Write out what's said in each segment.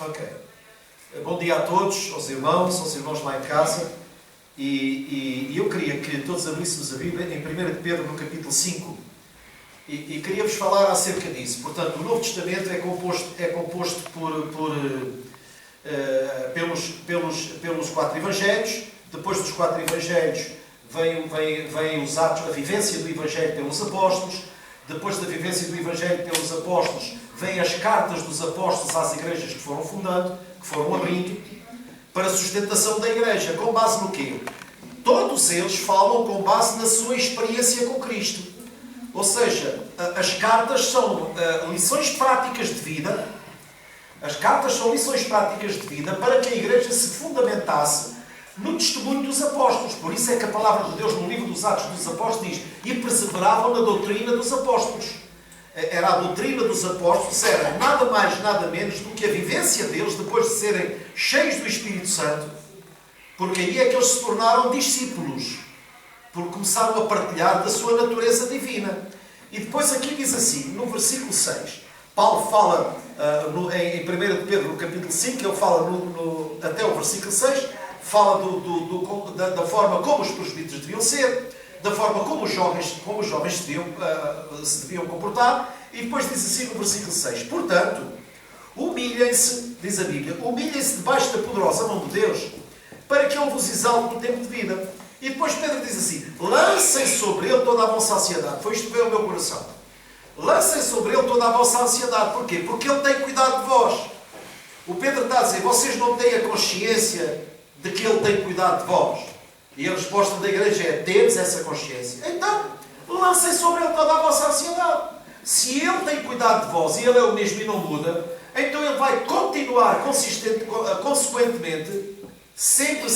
Ok. Bom dia a todos, aos irmãos lá em casa. E eu queria que todos abríssemos a Bíblia em 1 de Pedro, no capítulo 5. E queria-vos falar acerca disso. Portanto, o Novo Testamento é composto pelos 4 Evangelhos. Depois dos 4 Evangelhos vêm os Atos, a vivência do Evangelho pelos Apóstolos. Depois da vivência do Evangelho pelos Apóstolos, vêm as cartas dos Apóstolos às igrejas que foram fundando, que foram abrindo, para a sustentação da igreja. Com base no quê? Todos eles falam com base na sua experiência com Cristo. Ou seja, as cartas são lições práticas de vida. As cartas são lições práticas de vida para que a igreja se fundamentasse no testemunho dos apóstolos. Por isso é que a palavra de Deus no livro dos Atos dos Apóstolos diz: e perseveravam na doutrina dos apóstolos. Era a doutrina dos apóstolos, era nada mais, nada menos do que a vivência deles depois de serem cheios do Espírito Santo, porque aí é que eles se tornaram discípulos, porque começaram a partilhar da sua natureza divina. E depois aqui diz assim, no versículo 6, Paulo fala em 1 de Pedro, no capítulo 5, ele fala até o versículo 6, fala da forma como os presbíteros deviam ser, da forma como os jovens se deviam comportar, e depois diz assim no versículo 6, portanto, humilhem-se, diz a Bíblia, humilhem-se debaixo da poderosa mão de Deus, para que Ele vos exalte no tempo de vida. E depois Pedro diz assim, lancem sobre Ele toda a vossa ansiedade. Foi isto que veio ao meu coração. Lancem sobre Ele toda a vossa ansiedade. Porquê? Porque Ele tem cuidado de vós. O Pedro está a dizer, vocês não têm a consciência de que Ele tem cuidado de vós. E a resposta da igreja é, temos essa consciência. Então, lancem sobre Ele toda a vossa ansiedade. Se Ele tem cuidado de vós e Ele é o mesmo e não muda, então Ele vai continuar consequentemente, sempre,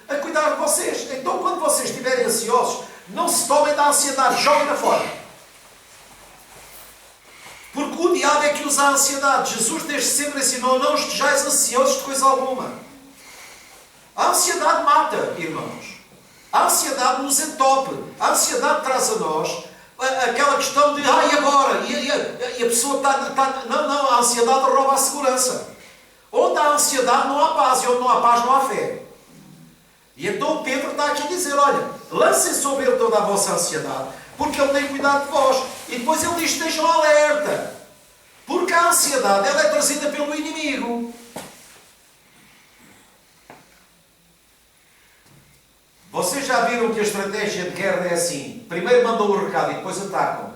a cuidar de vocês. Então, quando vocês estiverem ansiosos, não se tomem da ansiedade, joguem-na fora. Porque o diabo é que usa a ansiedade. Jesus desde sempre ensinou, não estejais ansiosos de coisa alguma. A ansiedade mata, irmãos. A ansiedade nos entope. A ansiedade traz a nós aquela questão de, e agora? E a pessoa está... Não, a ansiedade rouba a segurança. Onde há ansiedade não há paz, e onde não há paz não há fé. E então o Pedro está aqui a dizer, olha, lancem sobre Ele toda a vossa ansiedade, porque Ele tem cuidado de vós. E depois Ele diz, estejam alerta, porque a ansiedade ela é trazida pelo inimigo. Vocês já viram que a estratégia de guerra é assim, primeiro mandam o recado e depois atacam.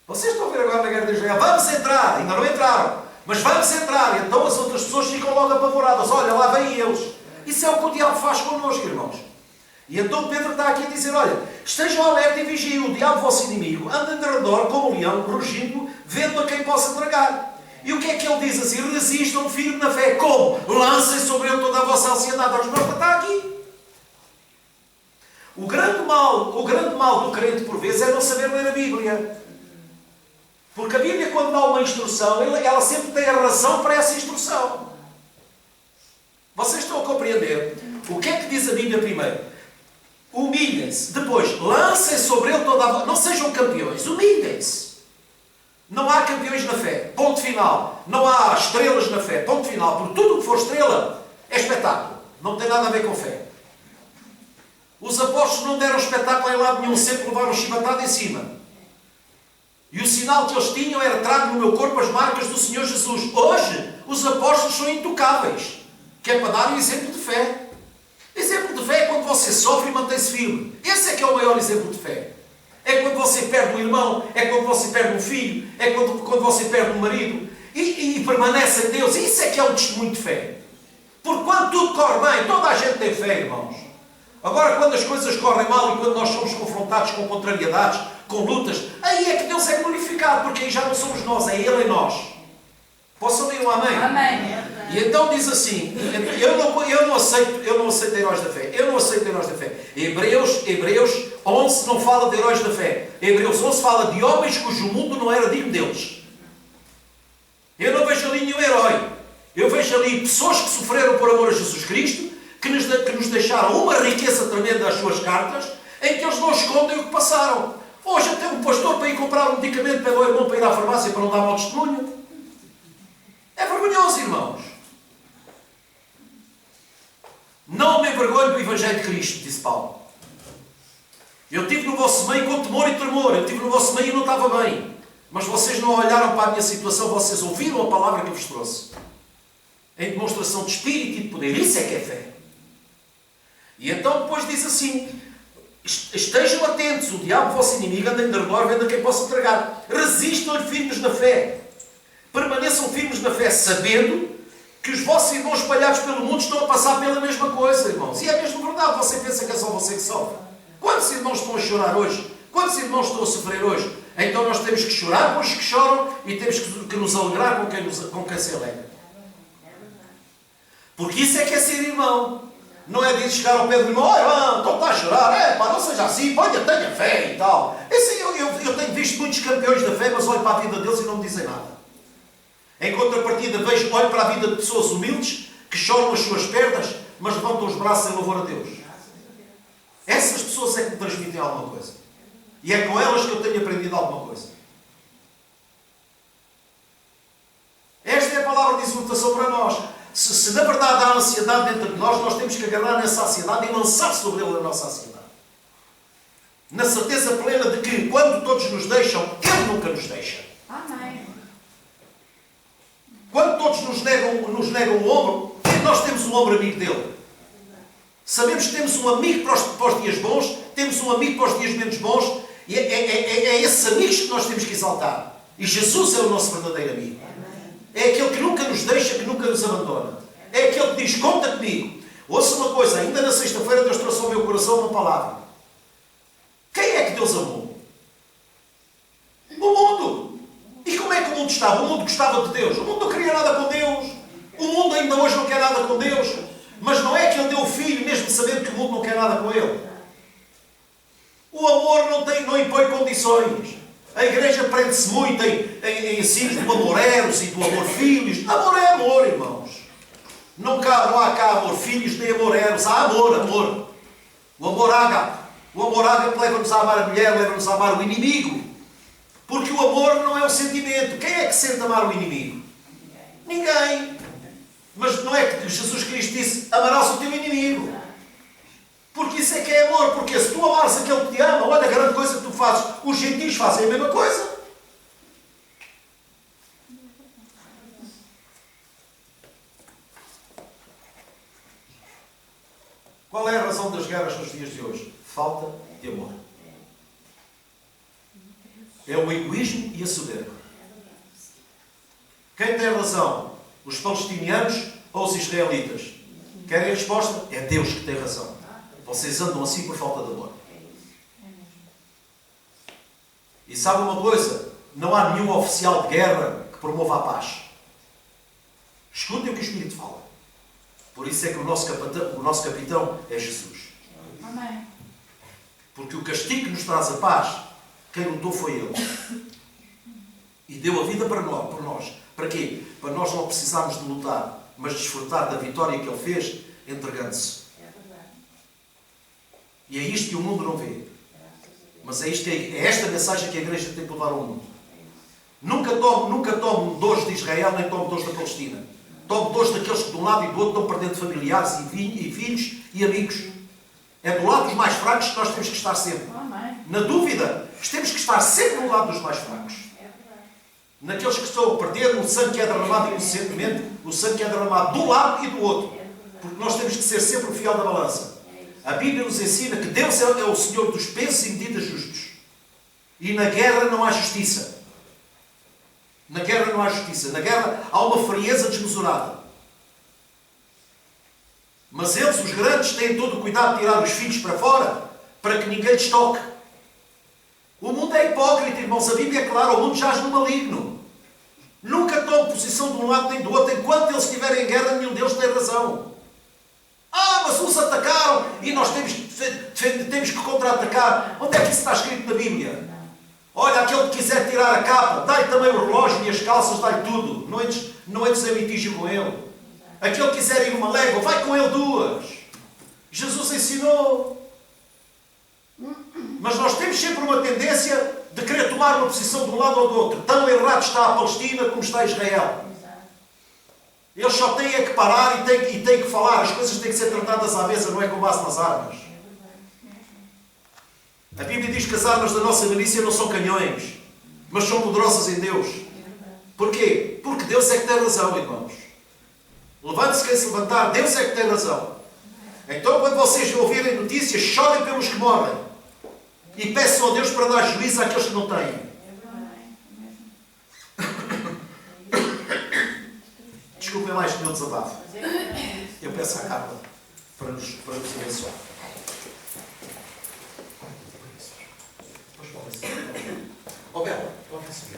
Vocês estão a ver agora na guerra de Israel, vamos entrar, ainda não entraram. Mas vamos entrar, e então as outras pessoas ficam logo apavoradas. Olha, lá vêm eles. Isso é o que o diabo faz connosco, irmãos. E então Pedro está aqui a dizer, olha, estejam alerta e vigiem, o diabo, vosso inimigo, anda de redor como um leão, rugindo, vendo a quem possa tragar. E o que é que ele diz assim? Resistam firme na fé. Como? Lancem sobre ele toda a vossa ansiedade. A resposta está aqui. O grande mal do crente, por vezes, é não saber ler a Bíblia. Porque a Bíblia, quando dá uma instrução, ela sempre tem a razão para essa instrução. Vocês estão a compreender? O que é que diz a Bíblia primeiro? Humilhem-se. Depois, lancem sobre ele toda a... Não sejam campeões, humilhem-se. Não há campeões na fé. Ponto final. Não há estrelas na fé. Ponto final. Porque tudo o que for estrela é espetáculo. Não tem nada a ver com fé. Os apóstolos não deram espetáculo em lado nenhum. Sempre levaram chibatada em cima. E o sinal que eles tinham era trago no meu corpo as marcas do Senhor Jesus. Hoje, os apóstolos são intocáveis. Que é para dar um exemplo de fé. Exemplo de fé é quando você sofre e mantém-se firme. Esse é que é o maior exemplo de fé. É quando você perde um irmão, é quando você perde um filho, é quando você perde um marido e permanece em Deus. Isso é que é um testemunho de fé. Porque quando tudo corre bem, toda a gente tem fé, irmãos. Agora, quando as coisas correm mal e quando nós somos confrontados com contrariedades, com lutas, aí é que Deus é glorificado, porque aí já não somos nós, é Ele em nós. Posso ouvir um amém? Amém. E então diz assim, eu não aceito heróis da fé. Eu não aceito heróis da fé. Hebreus 11 não fala de heróis da fé. Hebreus 11 fala de homens cujo mundo não era digno deles. Eu não vejo ali nenhum herói. Eu vejo ali pessoas que sofreram por amor a Jesus Cristo, que nos deixaram uma riqueza tremenda às suas cartas, em que eles não escondem o que passaram. Hoje até um pastor para ir comprar um medicamento pede ao irmão para ir à farmácia para não dar mau testemunho. É vergonhoso, irmãos. Não me envergonho do Evangelho de Cristo, disse Paulo. Eu estive no vosso meio com temor e tremor. Eu estive no vosso meio e não estava bem. Mas vocês não olharam para a minha situação, vocês ouviram a palavra que eu vos trouxe. Em demonstração de espírito e de poder. Isso é que é fé. E então depois diz assim: estejam atentos, o diabo, vosso inimigo, anda em derredor, vendo a quem possa tragar. Resistam-lhe firmes na fé. Permaneçam firmes na fé, sabendo que os vossos irmãos espalhados pelo mundo estão a passar pela mesma coisa, irmãos. E é mesmo verdade. Você pensa que é só você que sofre. Quantos irmãos estão a chorar hoje? Quantos irmãos estão a sofrer hoje? Então nós temos que chorar com os que choram e temos que nos alegrar com quem se alegra. Porque isso é que é ser irmão. Não é de chegar ao pé do irmão: oh, irmão, então está a chorar, não seja assim, tenha fé e tal. Assim, eu tenho visto muitos campeões da fé, mas olho para a vida deles e não me dizem nada. Em contrapartida, olho para a vida de pessoas humildes que choram as suas perdas, mas levantam os braços em louvor a Deus. Essas pessoas é que me transmitem alguma coisa. E é com elas que eu tenho aprendido alguma coisa. Esta é a palavra de exortação para nós. Se na verdade há ansiedade dentro de nós temos que agarrar nessa ansiedade e lançar sobre ele a nossa ansiedade. Na certeza plena de que, quando todos nos deixam, Ele nunca nos deixa. Amém. Quando todos nos negam o ombro, nós temos um ombro amigo dele. Sabemos que temos um amigo para os dias bons, temos um amigo para os dias menos bons, e é esses amigos que nós temos que exaltar. E Jesus é o nosso verdadeiro amigo. É aquele que nunca nos deixa, que nunca nos abandona. É aquele que diz: conta comigo. Ouça uma coisa, ainda na sexta-feira Deus trouxe ao meu coração uma palavra. Quem é que Deus amou? O mundo. E como é que o mundo estava? O mundo gostava de Deus. O mundo não queria nada com Deus. O mundo ainda hoje não quer nada com Deus. Mas não é que Ele deu o Filho, mesmo sabendo que o mundo não quer nada com Ele. O amor não impõe condições. A Igreja prende-se muito em ensinos do amor eros e do amor filhos. Amor é amor, irmãos. Não há cá amor filhos nem amor eros. Há amor. O amor ágape. O amor ágape leva-nos a amar a mulher, leva-nos a amar o inimigo. Porque o amor não é um sentimento. Quem é que sente amar o inimigo? Ninguém. Mas não é que Jesus Cristo disse: amarás o teu inimigo. Porque isso é que é amor. Porque se tu amares aquele que te ama, olha a grande coisa que tu fazes. Os gentios fazem a mesma coisa. Qual é a razão das guerras nos dias de hoje? Falta de amor. É o egoísmo e a soberba. Quem tem razão? Os palestinianos ou os israelitas? Querem a resposta? É Deus que tem razão. Vocês andam assim por falta de amor. E sabe uma coisa? Não há nenhum oficial de guerra que promova a paz. Escutem o que o Espírito fala. Por isso é que o nosso capitão é Jesus. Amém. Porque o castigo que nos traz a paz, quem lutou foi Ele. E deu a vida por nós. Para quê? Para nós não precisarmos de lutar, mas desfrutar da vitória que Ele fez, entregando-se. E é isto que o mundo não vê. Mas é esta mensagem que a Igreja tem que levar ao mundo. Nunca tome dores de Israel, nem tome dores da Palestina. Tome dores daqueles que de um lado e do outro estão perdendo familiares e filhos e amigos. É do lado dos mais fracos que nós temos que estar sempre. Na dúvida, temos que estar sempre no lado dos mais fracos. Naqueles que estão a perder, o sangue que é derramado inocentemente, o sangue que é derramado de um lado e do outro. Porque nós temos que ser sempre o fiel da balança. A Bíblia nos ensina que Deus é o Senhor dos pesos e medidas justos. E na guerra não há justiça. Na guerra não há justiça. Na guerra há uma frieza desmesurada. Mas eles, os grandes, têm todo o cuidado de tirar os filhos para fora, para que ninguém lhes toque. O mundo é hipócrita, irmãos. A Bíblia é clara, o mundo jaz no maligno. Nunca tome posição de um lado nem do outro. Enquanto eles estiverem em guerra, nenhum deles tem razão. Mas uns atacaram e nós temos que contra-atacar. Onde é que isso está escrito na Bíblia? Olha, aquele que quiser tirar a capa, dá-lhe também o relógio e as calças, dá-lhe tudo. Não entres em litígio com ele. Aquele que quiser ir uma légua, vai com ele duas. Jesus ensinou. Mas nós temos sempre uma tendência de querer tomar uma posição de um lado ou do outro. Tão errado está a Palestina como está Israel. Eles só têm que parar e têm que falar. As coisas têm que ser tratadas à mesa, não é com base nas armas. A Bíblia diz que as armas da nossa milícia não são canhões, mas são poderosas em Deus. Porquê? Porque Deus é que tem razão, irmãos. Levante-se quem se levantar, Deus é que tem razão. Então, quando vocês ouvirem notícias, chorem pelos que morrem. E peçam a Deus para dar juízo àqueles que não têm. Desculpem lá este meu desabafo. Eu peço à Carla para nos abençoar. Ó Bela, pode seguir.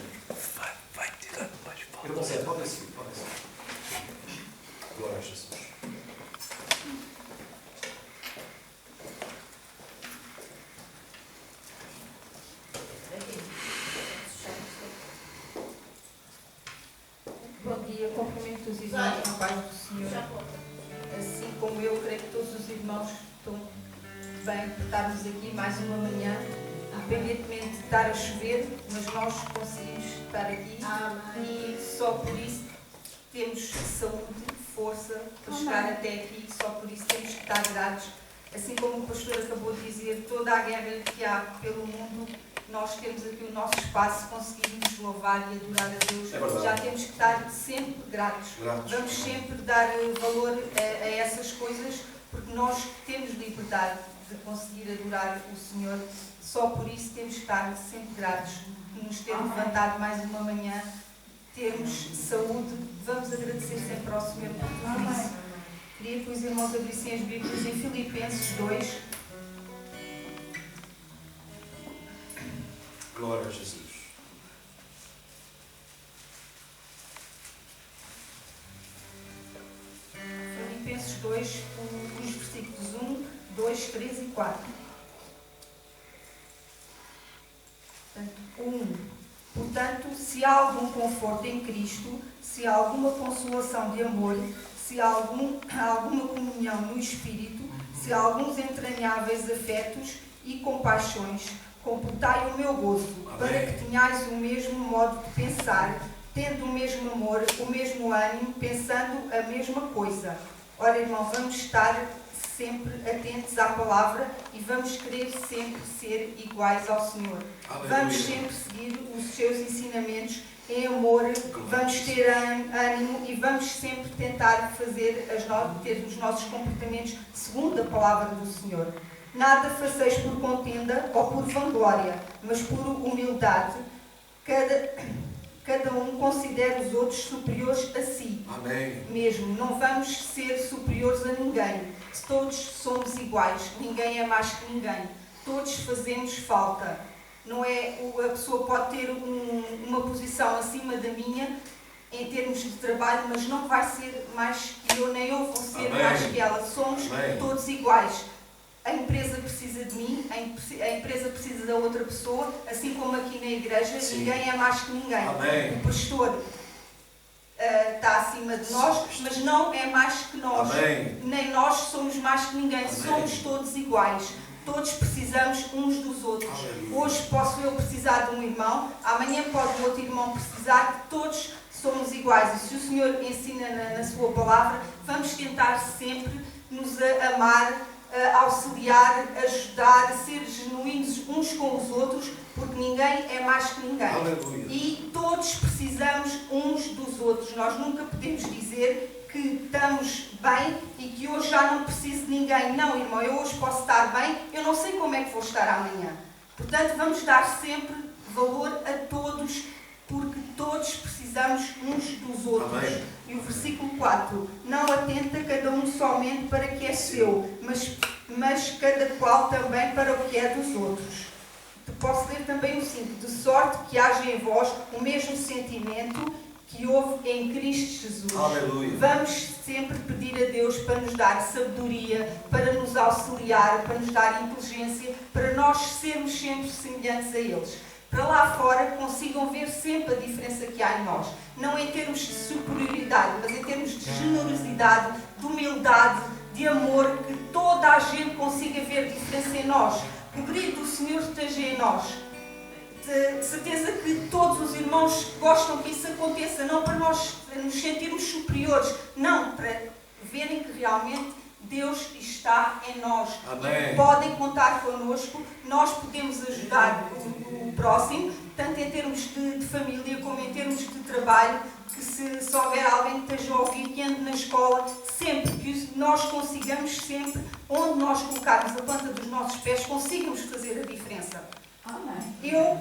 Vai tirando mais fotos. Irmão Zé, pode seguir, pode seguir. Glória a Jesus. Bom dia, cumprimento os irmãos na paz do Senhor. Assim como eu, creio que todos os irmãos estão bem por estarmos aqui mais uma manhã, independentemente de estar a chover, mas nós conseguimos estar aqui e só por isso temos saúde, força para chegar até aqui, só por isso temos que estar gratos. Assim como o pastor acabou de dizer, toda a guerra que há pelo mundo, nós temos aqui o nosso espaço, conseguimos louvar e adorar a Deus. Já temos que estar sempre gratos. Vamos sempre dar valor a essas coisas, porque nós temos liberdade de conseguir adorar o Senhor. Só por isso temos que estar sempre gratos por nos ter levantado mais uma manhã, termos saúde. Vamos agradecer sempre ao Senhor por tudo isso. Queria que os irmãos abrissem as Bíblias em Filipenses 2. Glória a Jesus. Filipenses 2, os versículos 1, 2, 3 e 4. Portanto, se há algum conforto em Cristo, se há alguma consolação de amor, se há alguma comunhão no Espírito, se há alguns entranháveis afetos e compaixões, computai o meu gozo, para que tenhais o mesmo modo de pensar, tendo o mesmo amor, o mesmo ânimo, pensando a mesma coisa. Ora, irmão, vamos estar sempre atentos à palavra e vamos querer sempre ser iguais ao Senhor. Aleluia. Vamos sempre seguir os seus ensinamentos em amor, vamos ter ânimo e vamos sempre tentar ter os nossos comportamentos segundo a palavra do Senhor. Nada faceis por contenda ou por vanglória, mas por humildade. Cada um considera os outros superiores a si. Amém. Mesmo. Não vamos ser superiores a ninguém. Todos somos iguais. Ninguém é mais que ninguém. Todos fazemos falta. Não é, a pessoa pode ter uma posição acima da minha em termos de trabalho, mas não vai ser mais que eu, nem eu vou ser mais que ela. Somos todos iguais. A empresa precisa de mim, a empresa precisa da outra pessoa, assim como aqui na igreja, ninguém é mais que ninguém. Amém. O pastor está acima de nós, mas não é mais que nós. Amém. Nem nós somos mais que ninguém. Amém. Somos todos iguais. Todos precisamos uns dos outros. Amém. Hoje posso eu precisar de um irmão, amanhã pode o outro irmão precisar, todos somos iguais. E se o Senhor ensina na sua palavra, vamos tentar sempre nos amar, auxiliar, ajudar, ser genuínos uns com os outros, porque ninguém é mais que ninguém. Aleluia. E todos precisamos uns dos outros. Nós nunca podemos dizer que estamos bem e que hoje já não preciso de ninguém. Não, irmão, eu hoje posso estar bem, eu não sei como é que vou estar amanhã. Portanto, vamos dar sempre valor a todos, porque todos precisamos uns dos outros. Amém. E o versículo 4, não atenta cada um somente para o que é seu, mas cada qual também para o que é dos outros. Posso ler também o 5, de sorte que haja em vós o mesmo sentimento que houve em Cristo Jesus. Aleluia. Vamos sempre pedir a Deus para nos dar sabedoria, para nos auxiliar, para nos dar inteligência, para nós sermos sempre semelhantes a eles. Para lá fora consigam ver sempre a diferença que há em nós. Não em termos de superioridade, mas em termos de generosidade, de humildade, de amor, que toda a gente consiga ver diferença em nós. o brilho do Senhor esteja em nós. De certeza que todos os irmãos gostam que isso aconteça, não para nós nos sentirmos superiores, não, para verem que realmente Deus está em nós. Amém. Podem contar connosco, nós podemos ajudar o próximo, tanto em termos de família como em termos de trabalho, que se houver alguém que esteja a ouvir, que ande na escola, sempre que nós consigamos, sempre, onde nós colocarmos a planta dos nossos pés, consigamos fazer a diferença. Amém. Eu,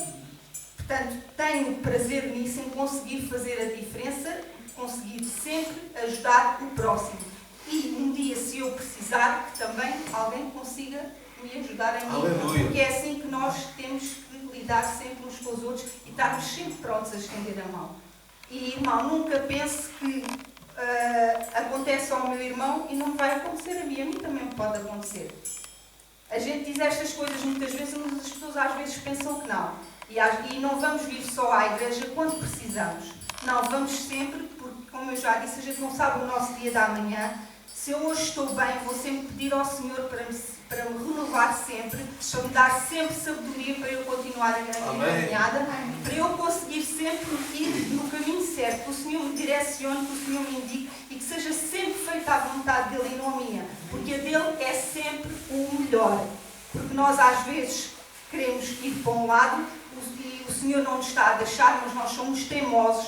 portanto, tenho prazer nisso, em conseguir fazer a diferença, conseguir sempre ajudar o próximo. E um dia, se eu precisar, que também alguém consiga me ajudar a mim. Aleluia. Porque é assim que nós temos que lidar sempre uns com os outros e estarmos sempre prontos a estender a mão. E, irmão, nunca pense que acontece ao meu irmão e não vai acontecer a mim também pode acontecer. A gente diz estas coisas muitas vezes, mas as pessoas às vezes pensam que não. E não vamos vir só à igreja quando precisamos. Não, vamos sempre, porque, como eu já disse, a gente não sabe o nosso dia da manhã. Se eu hoje estou bem, vou sempre pedir ao Senhor para me renovar sempre, para me dar sempre sabedoria para eu continuar a minha caminhada, para eu conseguir sempre ir no caminho certo, que o Senhor me direcione, que o Senhor me indique e que seja sempre feita a vontade dEle e não a minha, porque a dEle é sempre o melhor. Porque nós às vezes queremos ir para um lado e o Senhor não nos está a deixar, mas nós somos teimosos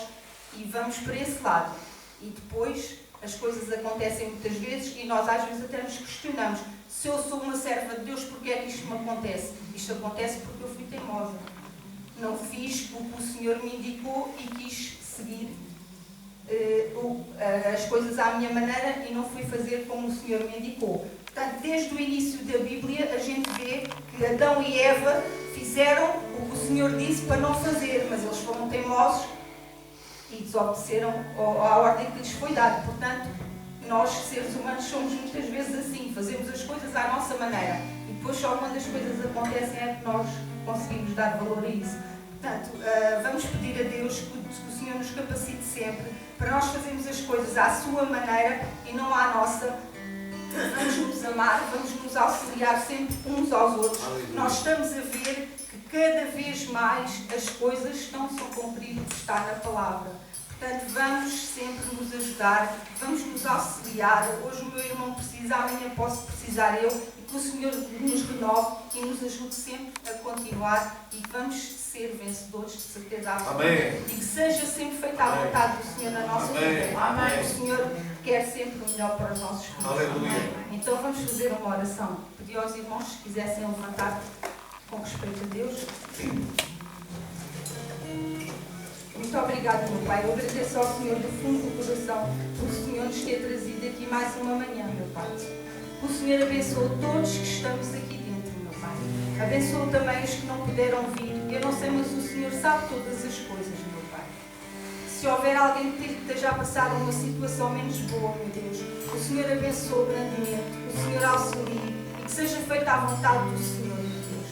e vamos para esse lado. E depois as coisas acontecem muitas vezes e nós às vezes até nos questionamos: se eu sou uma serva de Deus, porque é que isto me acontece? Isto acontece porque eu fui teimosa. Não fiz o que o Senhor me indicou e quis seguir as coisas à minha maneira e não fui fazer como o Senhor me indicou. Portanto, desde o início da Bíblia, a gente vê que Adão e Eva fizeram o que o Senhor disse para não fazer, mas eles foram teimosos e desobedeceram à ordem que lhes foi dada. Portanto, nós, seres humanos, somos muitas vezes assim, fazemos as coisas à nossa maneira e depois só quando as coisas acontecem é que nós conseguimos dar valor a isso. Portanto, vamos pedir a Deus que o Senhor nos capacite sempre para nós fazermos as coisas à sua maneira e não à nossa. Vamos nos amar, vamos nos auxiliar sempre uns aos outros. Nós estamos a ver que cada vez mais as coisas estão-se a cumprir o que está na palavra. Portanto, vamos sempre nos ajudar, vamos nos auxiliar. Hoje o meu irmão precisa, amanhã posso precisar eu, e que o Senhor nos renove e nos ajude sempre a continuar e vamos ser vencedores de certeza absoluta. Amém. E que seja sempre feita a vontade do Senhor na nossa vida. Amém. O Senhor quer sempre o melhor para os nossos filhos. Aleluia. Então vamos fazer uma oração. Pedi aos irmãos se quisessem levantar com respeito a Deus. Muito obrigada, meu Pai. Eu agradeço ao Senhor do fundo do coração por o Senhor nos ter trazido aqui mais uma manhã, meu Pai. O Senhor abençoe todos que estamos aqui dentro, meu Pai. Abençoe também os que não puderam vir. Eu não sei, mas o Senhor sabe todas as coisas, meu Pai. Se houver alguém que esteja a passar uma situação menos boa, meu Deus, o Senhor abençoe grandemente, o Senhor auxilie e que seja feita a vontade do Senhor, meu Deus.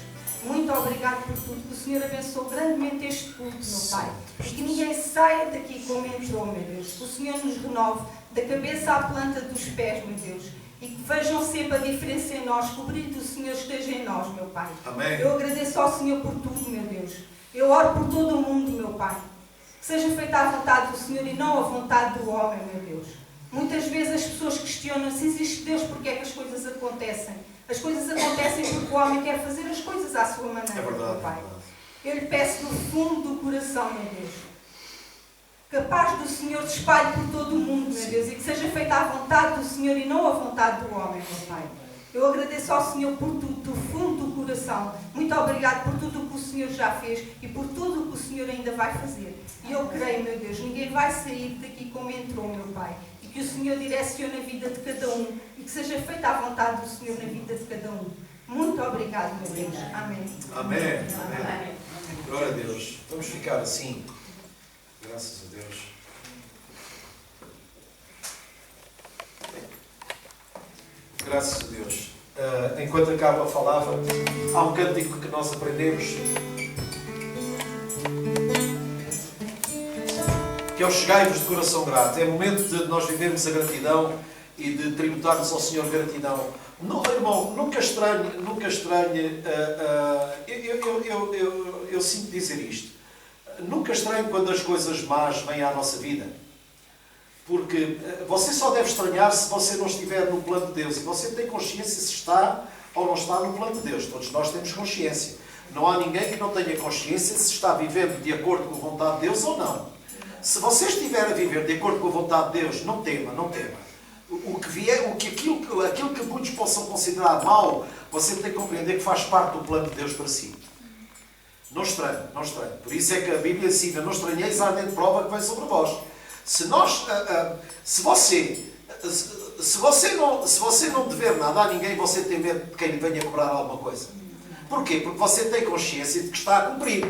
Muito obrigado por tudo, que o Senhor abençoe grandemente este culto, meu Pai. E que ninguém saia daqui como entrou, meu Deus. Que o Senhor nos renove da cabeça à planta dos pés, meu Deus. E que vejam sempre a diferença em nós, que o brilho do Senhor esteja em nós, meu Pai. Amém. Eu agradeço ao Senhor por tudo, meu Deus. Eu oro por todo o mundo, meu Pai. Que seja feita a vontade do Senhor e não a vontade do homem, meu Deus. Muitas vezes as pessoas questionam se existe Deus, porque é que as coisas acontecem. As coisas acontecem porque o homem quer fazer as coisas à sua maneira, meu Pai. Eu lhe peço do fundo do coração, meu Deus, que a paz do Senhor se espalhe por todo o mundo, meu Deus, e que seja feita a vontade do Senhor e não a vontade do homem, meu Pai. Eu agradeço ao Senhor por tudo, do fundo do coração. Muito obrigado por tudo o que o Senhor já fez e por tudo o que o Senhor ainda vai fazer. E eu creio, meu Deus, ninguém vai sair daqui como entrou, meu Pai. E que o Senhor direcione a vida de cada um e que seja feita a vontade do Senhor na vida de cada um. Muito obrigado, meu Deus. Amém. Amém. Amém. Glória a Deus. Vamos ficar assim. Graças a Deus. Graças a Deus. Enquanto a Carla falava, há um cântico que nós aprendemos, que é o chegai-vos de coração grato. É momento de nós vivermos a gratidão e de tributarmos ao Senhor gratidão. Não, irmão, nunca estranhe, eu sinto dizer isto. Nunca estranhe quando as coisas más vêm à nossa vida. Porque você só deve estranhar se você não estiver no plano de Deus. E você tem consciência se está ou não está no plano de Deus. Todos nós temos consciência. Não há ninguém que não tenha consciência se está vivendo de acordo com a vontade de Deus ou não. Se você estiver a viver de acordo com a vontade de Deus, não tema, não tema. Aquilo que muitos possam considerar mau, você tem que compreender que faz parte do plano de Deus para si. Não estranhe, não estranhe. Por isso é que a Bíblia ensina, não estranheis a ardente prova que vem sobre vós. Se você não dever nada a ninguém, você tem medo de quem lhe venha cobrar alguma coisa. Porquê? Porque você tem consciência de que está a cumprir.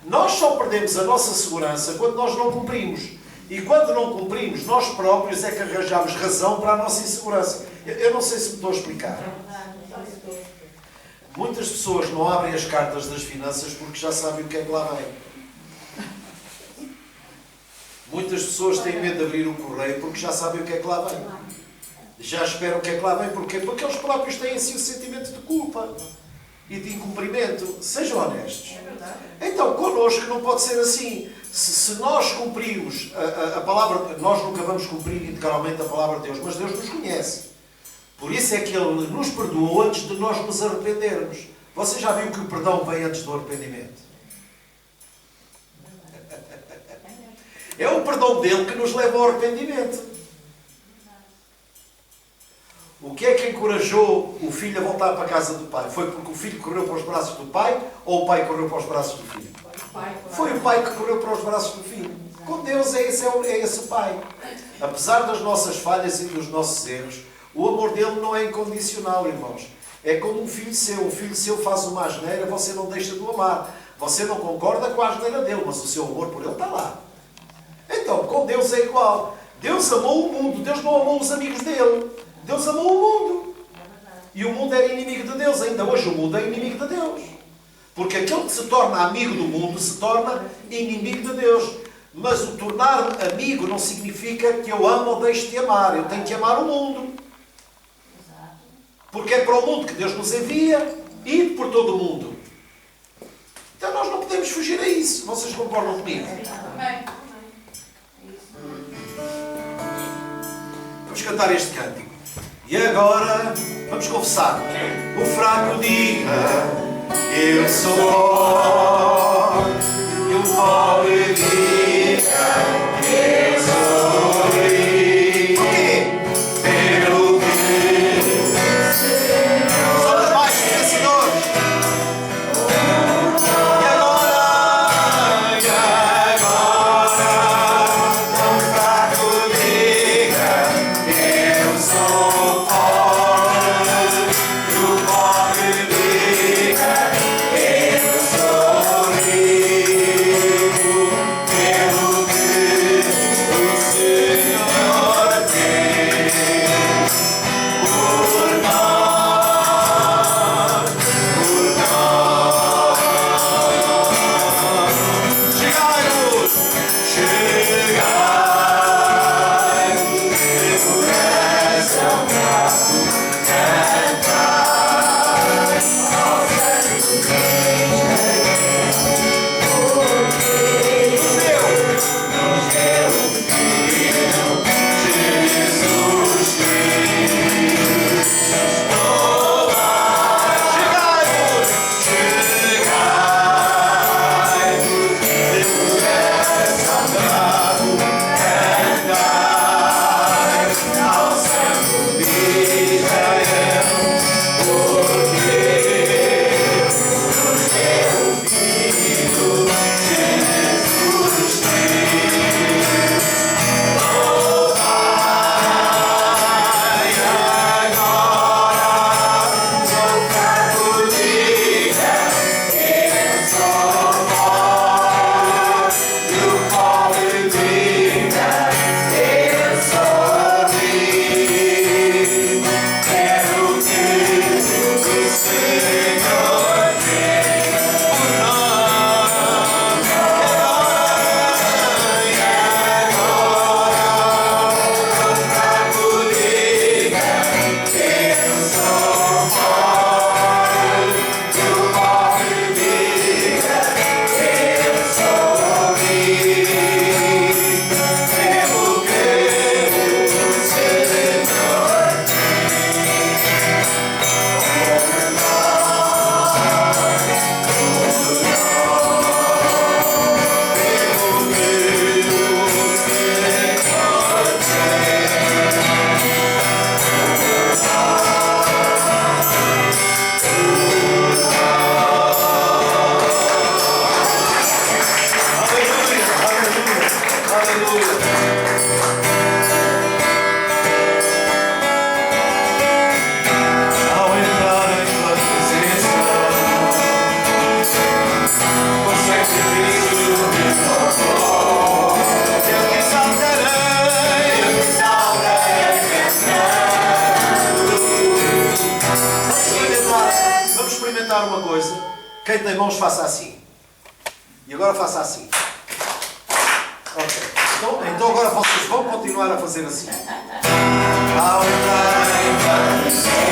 Nós só perdemos a nossa segurança quando nós não cumprimos. E quando não cumprimos, nós próprios é que arranjamos razão para a nossa insegurança. Eu não sei se me estou a explicar. Muitas pessoas não abrem as cartas das finanças porque já sabem o que é que lá vem. Muitas pessoas têm medo de abrir o correio porque já sabem o que é que lá vem. Já esperam o que é que lá vem. Porquê? Porque eles próprios têm assim o sentimento de culpa e de incumprimento. Sejam honestos. Então, connosco não pode ser assim. Se nós cumprimos a palavra, nós nunca vamos cumprir integralmente a palavra de Deus, mas Deus nos conhece. Por isso é que Ele nos perdoou antes de nós nos arrependermos. Você já viu que o perdão vem antes do arrependimento? É o perdão dele que nos leva ao arrependimento. O que é que encorajou o filho a voltar para a casa do pai? Foi porque o filho correu para os braços do pai ou o pai correu para os braços do filho? Foi o pai que correu para os braços do filho. Com Deus é esse pai. Apesar das nossas falhas e dos nossos erros, o amor dele não é incondicional, irmãos. É como um filho seu. Um filho seu faz uma asneira, você não deixa de o amar. Você não concorda com a asneira dele, mas o seu amor por ele está lá. Então, com Deus é igual. Deus amou o mundo. Deus não amou os amigos dele. Deus amou o mundo. E o mundo era inimigo de Deus. Ainda hoje o mundo é inimigo de Deus. Porque aquele que se torna amigo do mundo se torna inimigo de Deus. Mas o tornar-me amigo não significa que eu amo ou deixo de amar. Eu tenho que amar o mundo. Porque é para o mundo que Deus nos envia e por todo o mundo. Então nós não podemos fugir a isso. Vocês concordam comigo? Amém. Vamos cantar este cântico. E agora, vamos confessar. O fraco diga, eu sou forte. E o pobre diga, eu sou livre. Porquê? Pelo que somos mais que vencedores. E agora, o fraco diga, eu sou forte. E o pobre diga, eu sou livre. Pelo que o Senhor fez por nós, por nós. Chegai-vos, por essa Jesus Cristo. Quem tem mãos, faça assim. E agora faça assim. Ok. Então agora vocês vão continuar a fazer assim. Ao entrar em presença,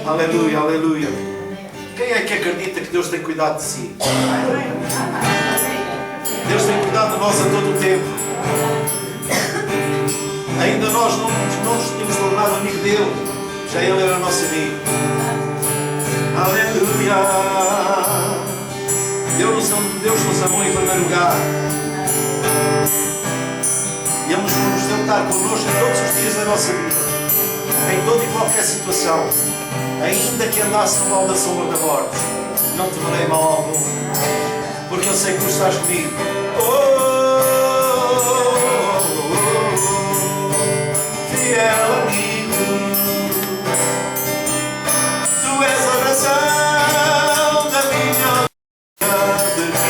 Aleluia, aleluia. Quem é que acredita que Deus tem cuidado de si? Deus tem cuidado de nós a todo o tempo. Ainda nós não nos tínhamos tornado amigo dele. Já ele era nosso amigo. Aleluia. Deus nos amou em primeiro lugar. E Ele nos vai estar connosco em todos os dias da nossa vida. Em toda e qualquer situação. Ainda que andasse no vale da sombra da morte, não temerei mal algum, porque eu sei que tu estás comigo. Fiel amigo, tu és a razão da minha vida.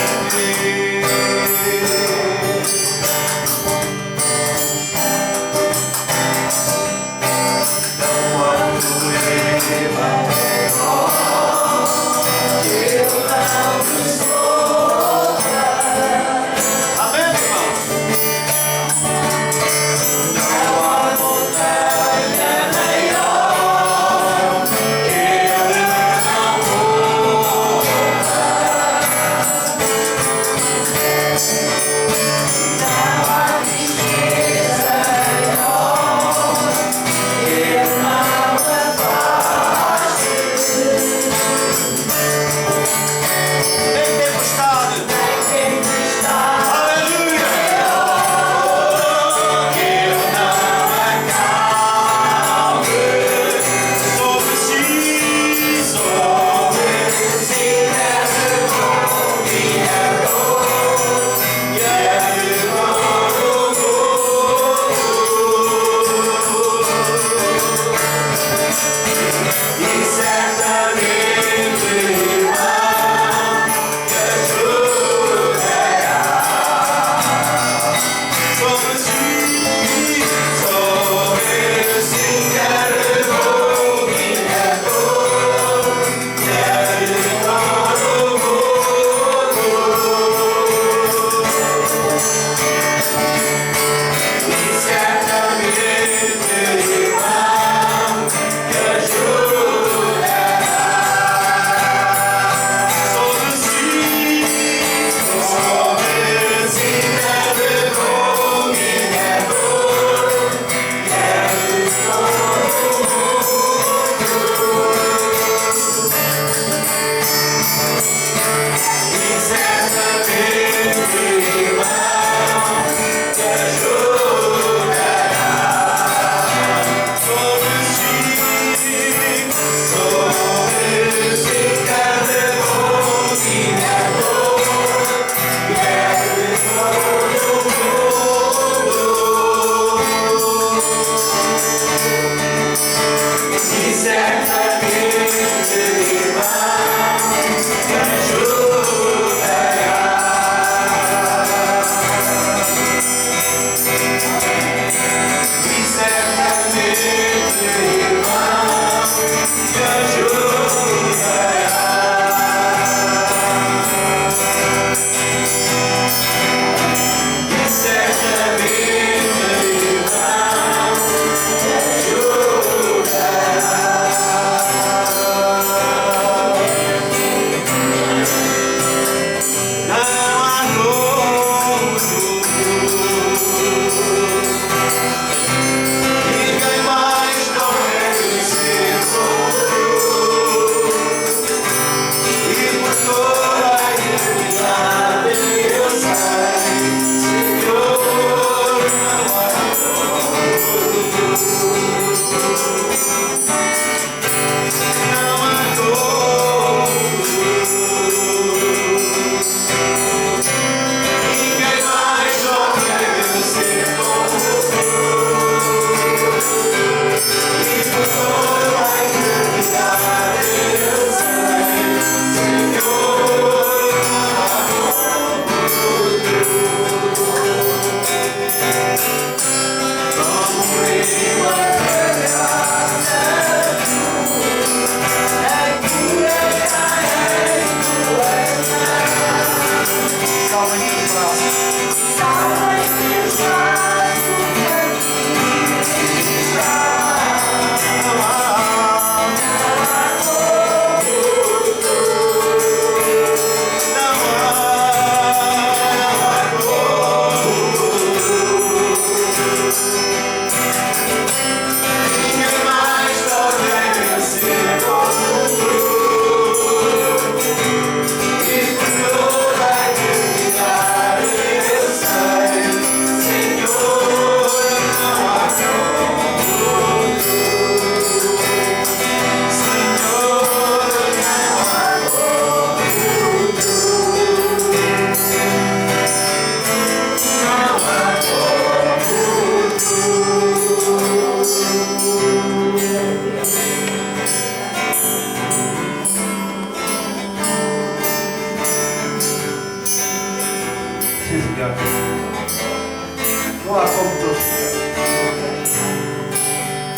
Não há como tu, Senhor.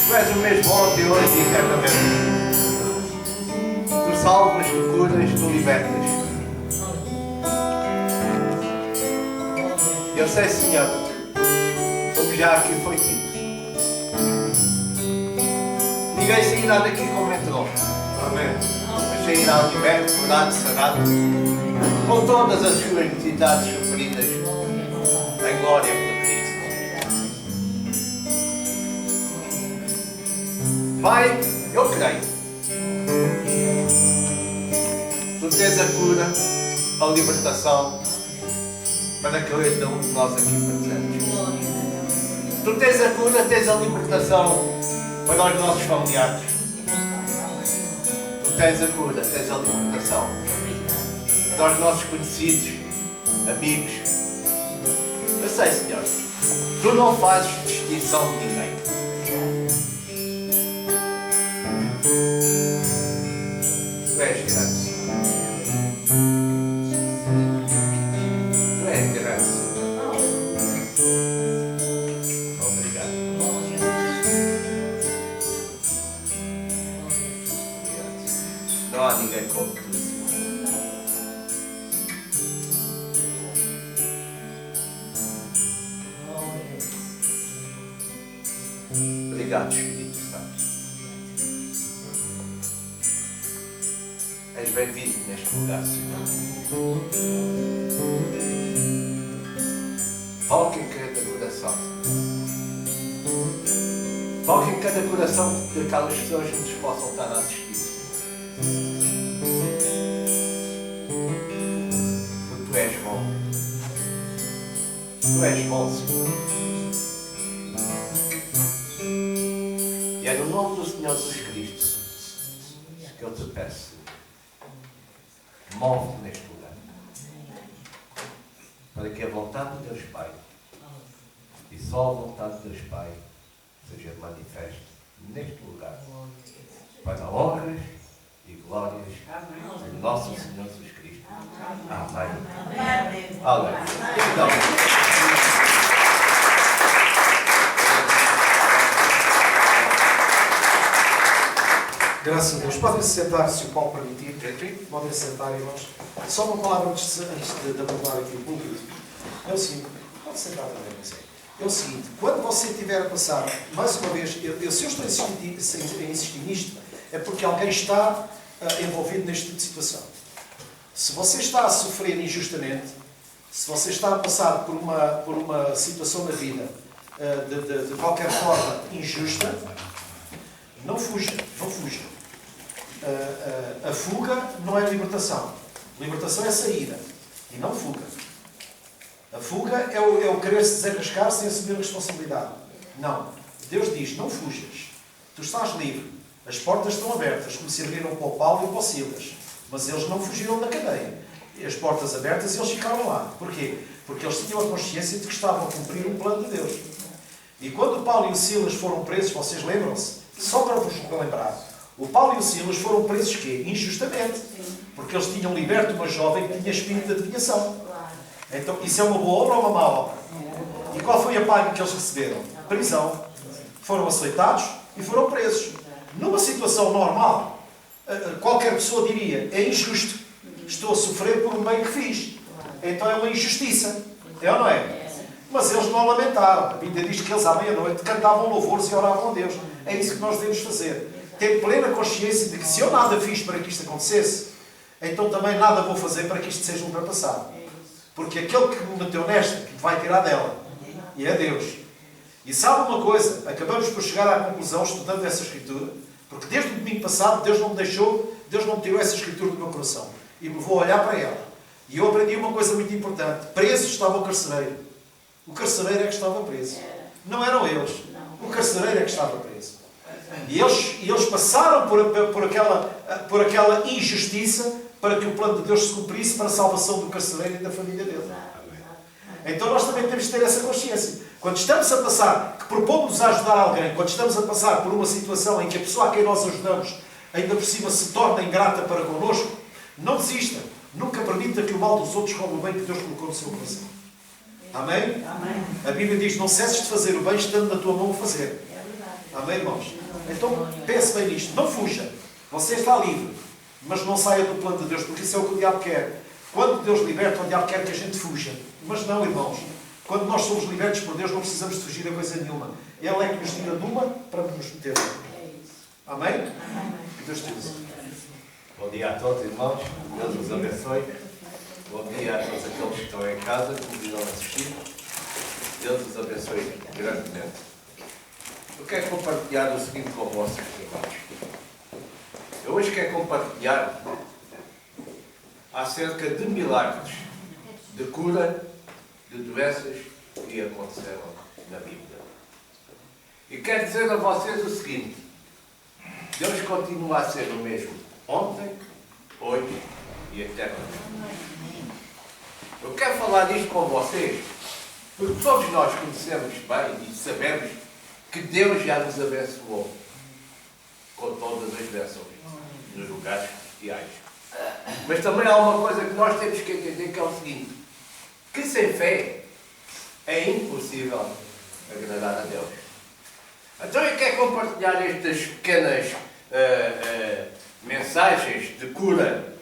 Tu és o mesmo ontem, hoje e eternamente. Tu salvas, tu curas, tu libertas. Eu sei, Senhor, como já aqui foi dito, ninguém sairá daqui como entrou. Amém. Mas sairá liberto, curado, sarado, com todas as suas necessidades sofridas, em glória por Cristo. Pai, eu creio. Tu tens a cura, a libertação para cada um de nós aqui presentes. Tu tens a cura, tens a libertação para os nossos familiares. Tu tens a cura, tens a libertação para os nossos conhecidos, amigos. Eu sei, Senhor, tu não fazes distinção de ninguém. Tu és grande, Senhor. Tu és grande, Senhor. Obrigado. Não há ninguém como tu, Senhor. Obrigado, Espírito Santo. És bem-vindo neste lugar, Senhor. Toque em cada coração. Toque em cada coração daquelas pessoas que nos possam estar a assistir. Porque tu és bom. Tu és bom, Senhor. E é no nome do Senhor Jesus Cristo que eu te peço. Move-te neste lugar. Para que a vontade de Deus Pai e só a vontade de Deus Pai seja manifesta neste lugar. Para honras e glórias do nosso Senhor Jesus Cristo. Amém. Aleluia. Então, graças a Deus. Podem-se sentar, se o Paulo permitir. Podem-se sentar, irmãos. Só uma palavra antes de abordar aqui o púlpito. É o seguinte, pode sentar também, não sei. É o seguinte, quando você estiver a passar, mais uma vez, se eu estou a insistir nisto, é porque alguém está envolvido neste tipo de situação. Se você está a sofrer injustamente, se você está a passar por uma situação na vida de qualquer forma injusta, não fuja, não fuja. A fuga não é libertação. Libertação é saída e não fuga. A fuga é o querer se desenrascar sem assumir a responsabilidade. Não. Deus diz, não fujas. Tu estás livre. As portas estão abertas, como se abriram para o Paulo e para o Silas. Mas eles não fugiram da cadeia. As portas abertas e eles ficaram lá. Porquê? Porque eles tinham a consciência de que estavam a cumprir um plano de Deus. E quando o Paulo e o Silas foram presos, vocês lembram-se? Só para vos lembrar, o Paulo e o Silas foram presos quê? Injustamente. Porque eles tinham liberto uma jovem que tinha espírito de adivinhação. Então, isso é uma boa obra ou uma má obra? E qual foi a paga que eles receberam? Prisão. foram açoitados e foram presos. Numa situação normal, qualquer pessoa diria, é injusto. Estou a sofrer por um bem que fiz. Então é uma injustiça. É ou não é? Mas eles não lamentaram. A Bíblia diz que eles à meia-noite cantavam louvores e oravam a Deus. É isso que nós devemos fazer. Ter plena consciência de que se eu nada fiz para que isto acontecesse, então também nada vou fazer para que isto seja ultrapassado. Porque aquele que me meteu nesta, que vai tirar dela. E é Deus. E sabe uma coisa? Acabamos por chegar à conclusão, estudando essa Escritura, porque desde o domingo passado Deus não me deixou, Deus não me tirou essa Escritura do meu coração. E me vou olhar para ela. E eu aprendi uma coisa muito importante. Preso estava o carcereiro. O carcereiro é que estava preso. Não eram eles. O carcereiro é que estava preso. E eles passaram por aquela injustiça para que o plano de Deus se cumprisse para a salvação do carcereiro e da família dele. Então nós também temos de ter essa consciência. Quando estamos a passar, que propomos a ajudar alguém, quando estamos a passar por uma situação em que a pessoa a quem nós ajudamos ainda por cima se torna ingrata para connosco, não desista. Nunca permita que o mal dos outros roube o bem que Deus colocou no seu coração. Amém? Amém? A Bíblia diz, não cesses de fazer o bem estando na tua mão a fazer. Amém, irmãos? Então, pense bem nisto. Não fuja. Você está livre. Mas não saia do plano de Deus, porque isso é o que o diabo quer. Quando Deus liberta, o diabo quer que a gente fuja. Mas não, irmãos. Quando nós somos libertos por Deus, não precisamos de fugir a coisa nenhuma. Ele é que nos tira de uma para nos meter. Amém? Que Deus te use. Bom dia a todos, irmãos. Deus os abençoe. Bom dia a todos aqueles que estão em casa, que nos irão assistir. Deus os abençoe grandemente. Eu quero compartilhar o seguinte com vocês, irmãos. Eu hoje quero compartilhar acerca de milagres, de cura, de doenças que aconteceram na Bíblia. E quero dizer a vocês o seguinte: Deus continua a ser o mesmo ontem, hoje e eternamente. Eu quero falar disto com vocês, porque todos nós conhecemos bem e sabemos que Deus já nos abençoou com todas as bênçãos nos lugares celestiais. Mas também há uma coisa que nós temos que entender, que é o seguinte: que sem fé é impossível agradar a Deus. Então eu quero compartilhar estas pequenas mensagens de cura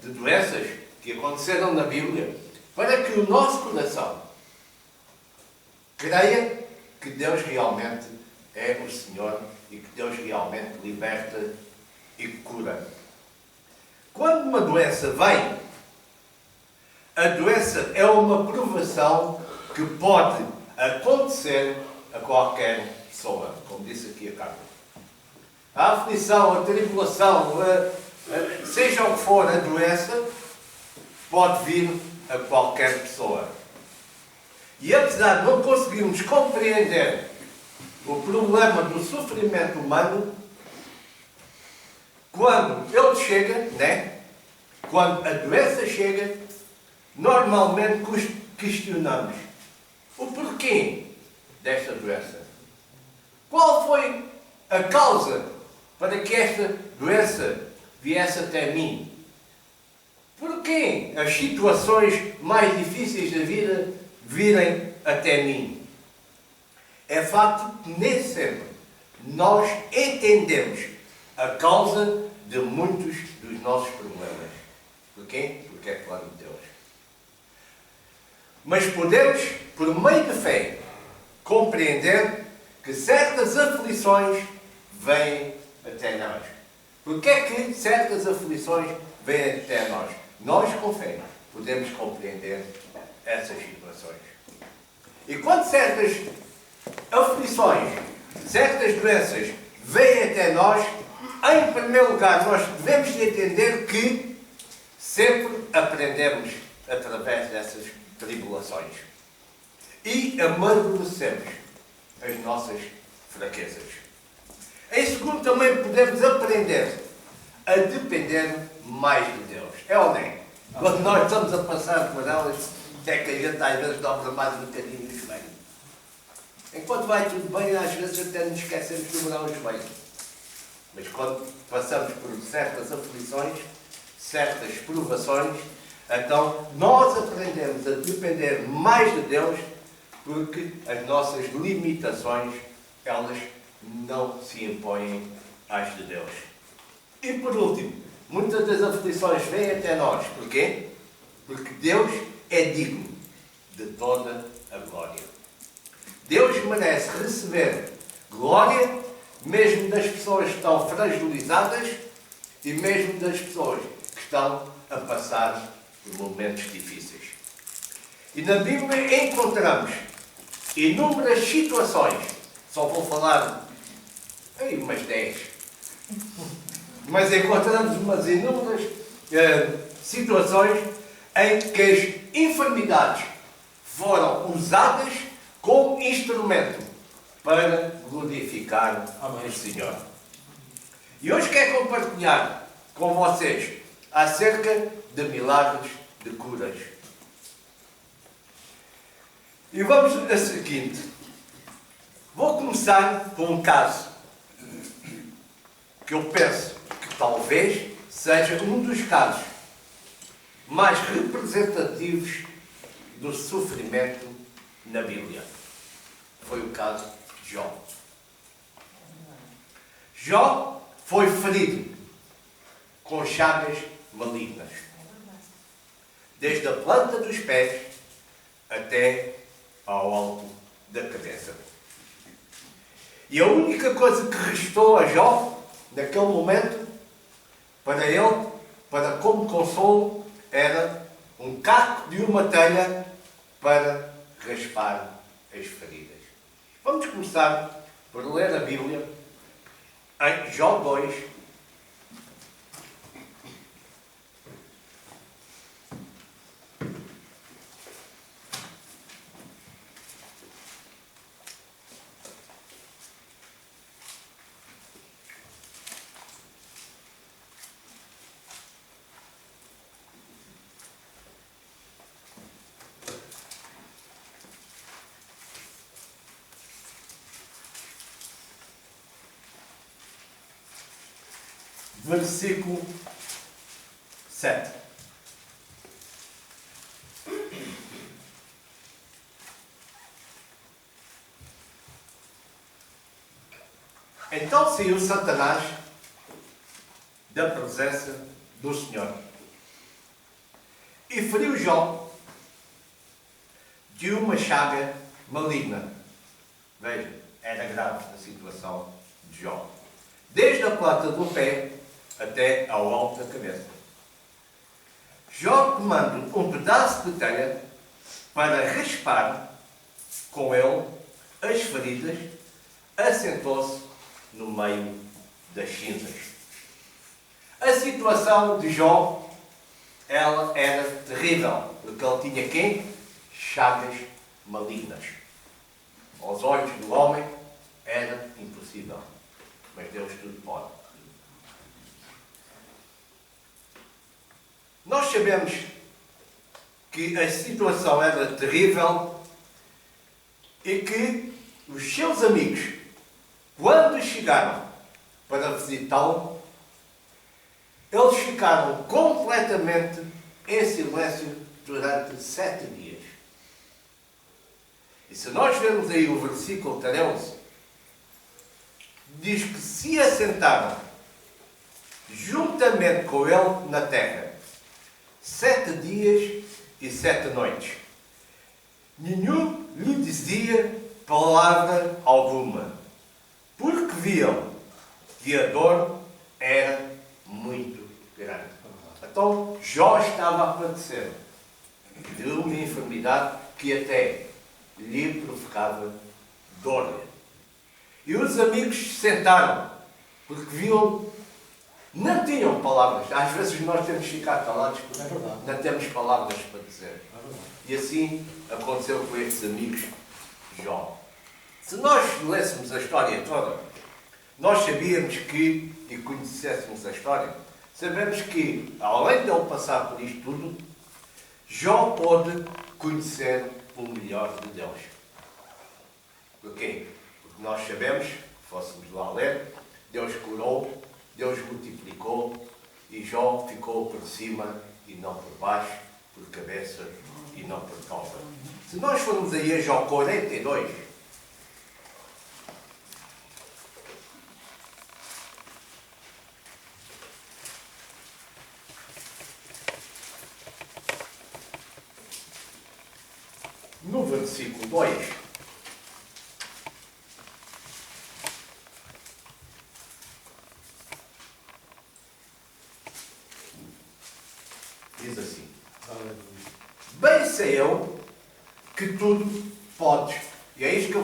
de doenças que aconteceram na Bíblia, para que o nosso coração creia que Deus realmente é o Senhor e que Deus realmente liberta e cura. Quando uma doença vem, a doença é uma provação que pode acontecer a qualquer pessoa, como disse aqui a Carla. A aflição, a tribulação, seja o que for a doença, pode vir a qualquer pessoa. E apesar de não conseguirmos compreender o problema do sofrimento humano, quando ele chega, né? Quando a doença chega, normalmente questionamos o porquê desta doença. Qual foi a causa para que esta doença viesse até mim? Porquê as situações mais difíceis da vida virem até mim? É facto que nem sempre nós entendemos a causa de muitos dos nossos problemas. Porquê? Porque é plano de Deus. Mas podemos, por meio de fé, compreender que certas aflições vêm até nós. Porquê é que certas aflições vêm até nós? Nós, com fé, podemos compreender essas situações. E quando certas aflições, certas doenças vêm até nós, em primeiro lugar, nós devemos de entender que sempre aprendemos através dessas tribulações. E amadurecemos as nossas fraquezas. Em segundo, também podemos aprender a depender mais de Deus. É ou não é? Quando nós estamos a passar por elas, é que a gente às vezes dobra mais um bocadinho o joelho. Enquanto vai tudo bem, às vezes até nos esquecemos de dobrar o joelho. Mas quando passamos por certas aflições, certas provações, então nós aprendemos a depender mais de Deus, porque as nossas limitações elas não se impõem às de Deus. E por último, muitas das aflições vêm até nós. Porquê? Porque Deus é digno de toda a glória. Deus merece receber glória mesmo das pessoas que estão fragilizadas e mesmo das pessoas que estão a passar por momentos difíceis. E na Bíblia encontramos inúmeras situações, só vou falar aí umas 10, mas encontramos umas inúmeras situações em que as enfermidades foram usadas como instrumento para glorificar o Senhor. E hoje quero compartilhar com vocês acerca de milagres de curas. E vamos a seguinte. Vou começar com um caso que eu penso que talvez seja um dos casos mais representativos do sofrimento na Bíblia. Foi o caso de Jó. Jó foi ferido com chagas malignas, desde a planta dos pés até ao alto da cabeça. E a única coisa que restou a Jó, naquele momento, para ele, para como consolo, era um caco de uma telha para raspar as feridas. Vamos começar por ler a Bíblia em Jó 2. Versículo 7. Então saiu Satanás da presença do Senhor e feriu Jó de uma chaga maligna. Veja, era grave a situação de Jó. Desde a planta do pé até ao alto da cabeça. Jó, tomando um pedaço de telha para raspar com ele as feridas, assentou-se no meio das cinzas. A situação de Jó, ela era terrível, porque ele tinha quê? Chagas malignas. Aos olhos do homem era impossível, mas Deus tudo pode. Nós sabemos que a situação era terrível e que os seus amigos, quando chegaram para visitá-lo, eles ficaram completamente em silêncio durante 7 dias. E se nós vermos aí o versículo 13, diz que se assentaram juntamente com ele na terra 7 dias e 7 noites. Nenhum lhe dizia palavra alguma, porque viam que a dor era muito grande. Então Jó estava a padecer de uma enfermidade que até lhe provocava dor. E os amigos se sentaram, porque viam, não tinham palavras. Às vezes nós temos que ficar calados porque não temos palavras para dizer. E assim aconteceu com estes amigos de Jó. Se nós lêssemos a história toda, nós sabíamos que, e conhecêssemos a história, sabemos que, além de ele passar por isto tudo, Jó pôde conhecer o melhor de Deus. Porquê? Porque nós sabemos, se fôssemos lá ler, Deus curou, Deus multiplicou e Jó ficou por cima e não por baixo, por cabeça e não por cauda. Se nós formos aí a Jó 42, versículo 2. Diz assim: bem sei eu que tudo podes. E é isto que eu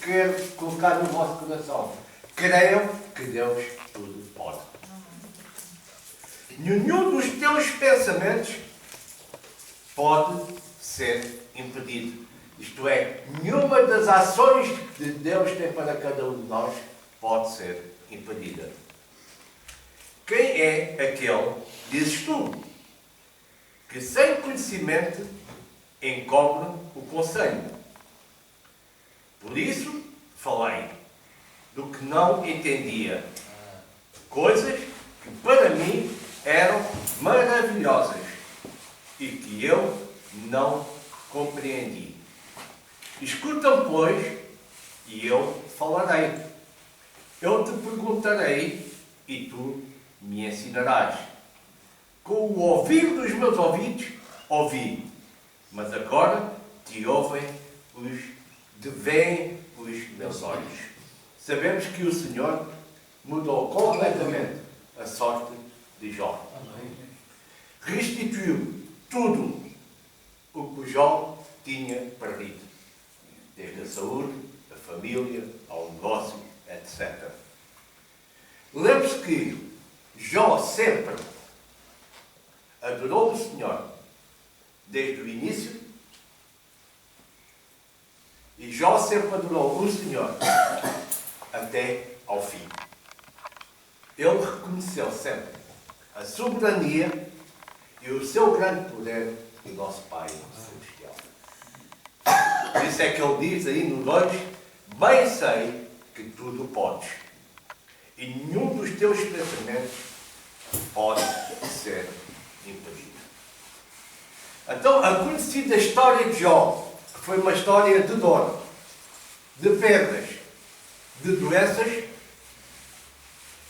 quero colocar no vosso coração. Creiam que Deus tudo pode. Nenhum dos teus pensamentos pode ser impedido. Isto é, nenhuma das ações que Deus tem para cada um de nós pode ser impedida. Quem é aquele, dizes tu, que sem conhecimento encobre o conselho? Por isso falei do que não entendia, coisas que para mim eram maravilhosas e que eu não compreendi. Escutam, pois, e eu falarei. Eu te perguntarei e tu me ensinarás. Com o ouvir dos meus ouvidos, ouvi, mas agora te veem os meus olhos. Sabemos que o Senhor mudou completamente a sorte de Jó. Restituiu tudo o que Jó tinha perdido, desde a saúde, a família, ao negócio, etc. Lembre-se que Jó sempre adorou o Senhor desde o início e Jó sempre adorou o Senhor até ao fim. Ele reconheceu sempre a soberania e o seu grande poder do nosso Pai Celestial. Por isso é que ele diz aí no 2, bem sei que tudo podes e nenhum dos teus pensamentos pode ser impedido. Então, a conhecida história de Jó, que foi uma história de dor, de perdas, de doenças,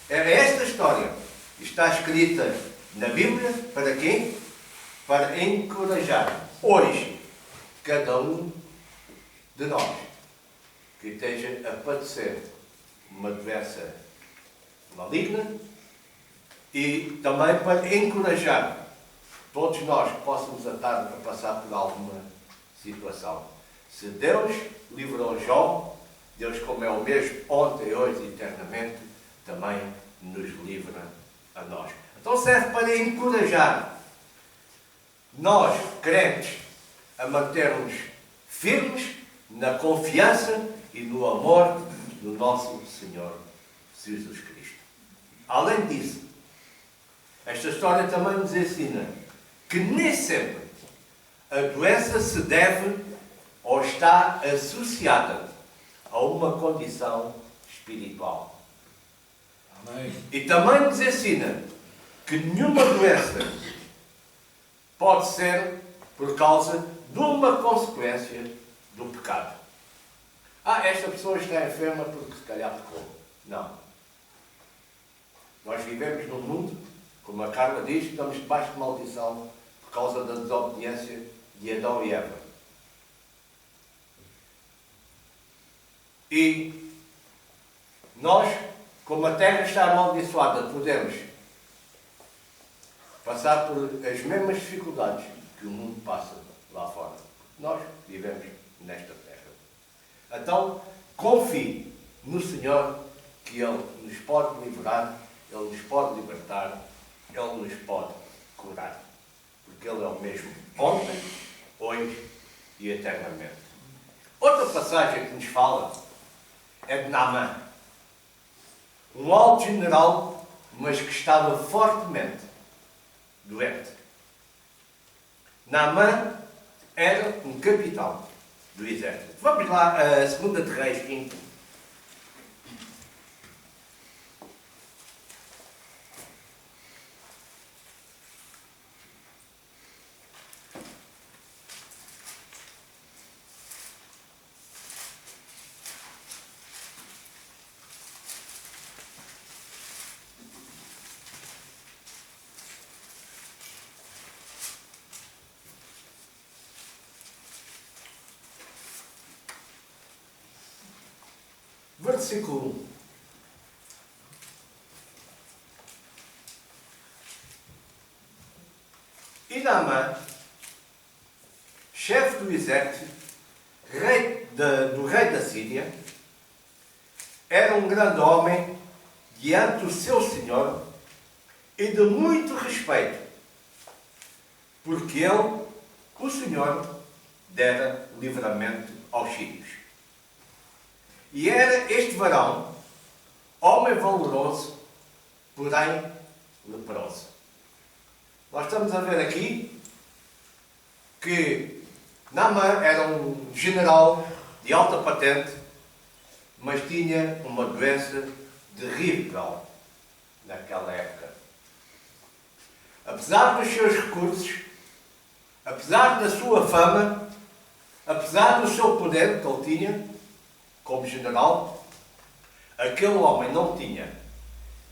era esta história. Está escrita na Bíblia para quê? Para encorajar hoje cada um de nós que esteja a padecer uma doença maligna e também para encorajar todos nós que possamos estar a passar por alguma situação. Se Deus livrou Jó, Deus, como é o mesmo ontem, hoje e eternamente, também nos livra a nós. Então serve para encorajar nós, crentes, a mantermos firmes na confiança e no amor do nosso Senhor Jesus Cristo. Além disso, esta história também nos ensina que nem sempre a doença se deve ou está associada a uma condição espiritual. Amém. E também nos ensina que nenhuma doença pode ser por causa de uma consequência do pecado. Esta pessoa está enferma porque se calhar pecou. Não. Nós vivemos num mundo, como a Carla diz, estamos debaixo de maldição por causa da desobediência de Adão e Eva. E nós, como a terra está amaldiçoada, podemos passar por as mesmas dificuldades que o mundo passa lá fora. Nós vivemos nesta terra. Então, confie no Senhor que Ele nos pode livrar, Ele nos pode libertar, Ele nos pode curar. Porque Ele é o mesmo ontem, hoje e eternamente. Outra passagem que nos fala é de Naamã. Um alto general, mas que estava fortemente doente. Naamã era um capitão do exército. Vamos lá a 2 de Reis 20. versículo 1. E Naamã, chefe do exército, do rei da Síria, era um grande homem diante do seu senhor e de muito respeito, porque ele, o senhor, dera livramento aos sírios. E era este varão, homem valoroso, porém leproso. Nós estamos a ver aqui que Naamã era um general de alta patente, mas tinha uma doença terrível naquela época. Apesar dos seus recursos, apesar da sua fama, apesar do seu poder que ele tinha como general, aquele homem não tinha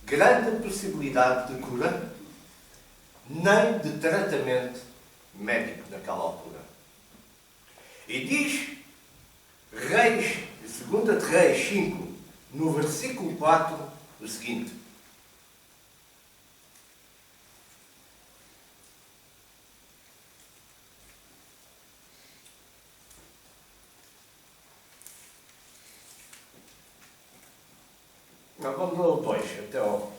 grande possibilidade de cura nem de tratamento médico naquela altura. E diz Reis, 2 de Reis 5, no versículo 4, o seguinte: vamos ler o 2, até ao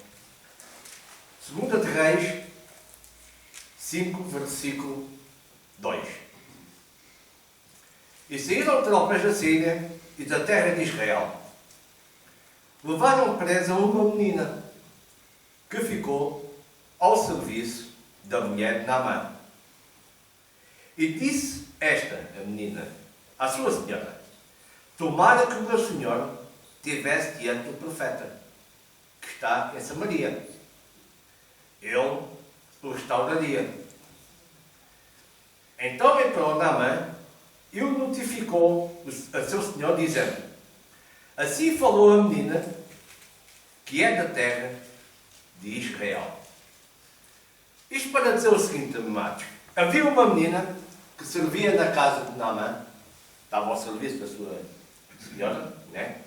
2 de Reis 5, versículo 2. E saíram tropas da Síria e da terra de Israel. Levaram presa uma menina que ficou ao serviço da mulher de Naamã. E disse esta, a menina, à sua senhora: tomara que o meu senhor estivesse diante do profeta, que está em Samaria. Ele o restauraria. Então entrou Naamã e o notificou a seu senhor, dizendo: assim falou a menina, que é da terra de Israel. Isto para dizer o seguinte, amados: havia uma menina que servia na casa de Naamã, estava ao serviço da sua senhora, né?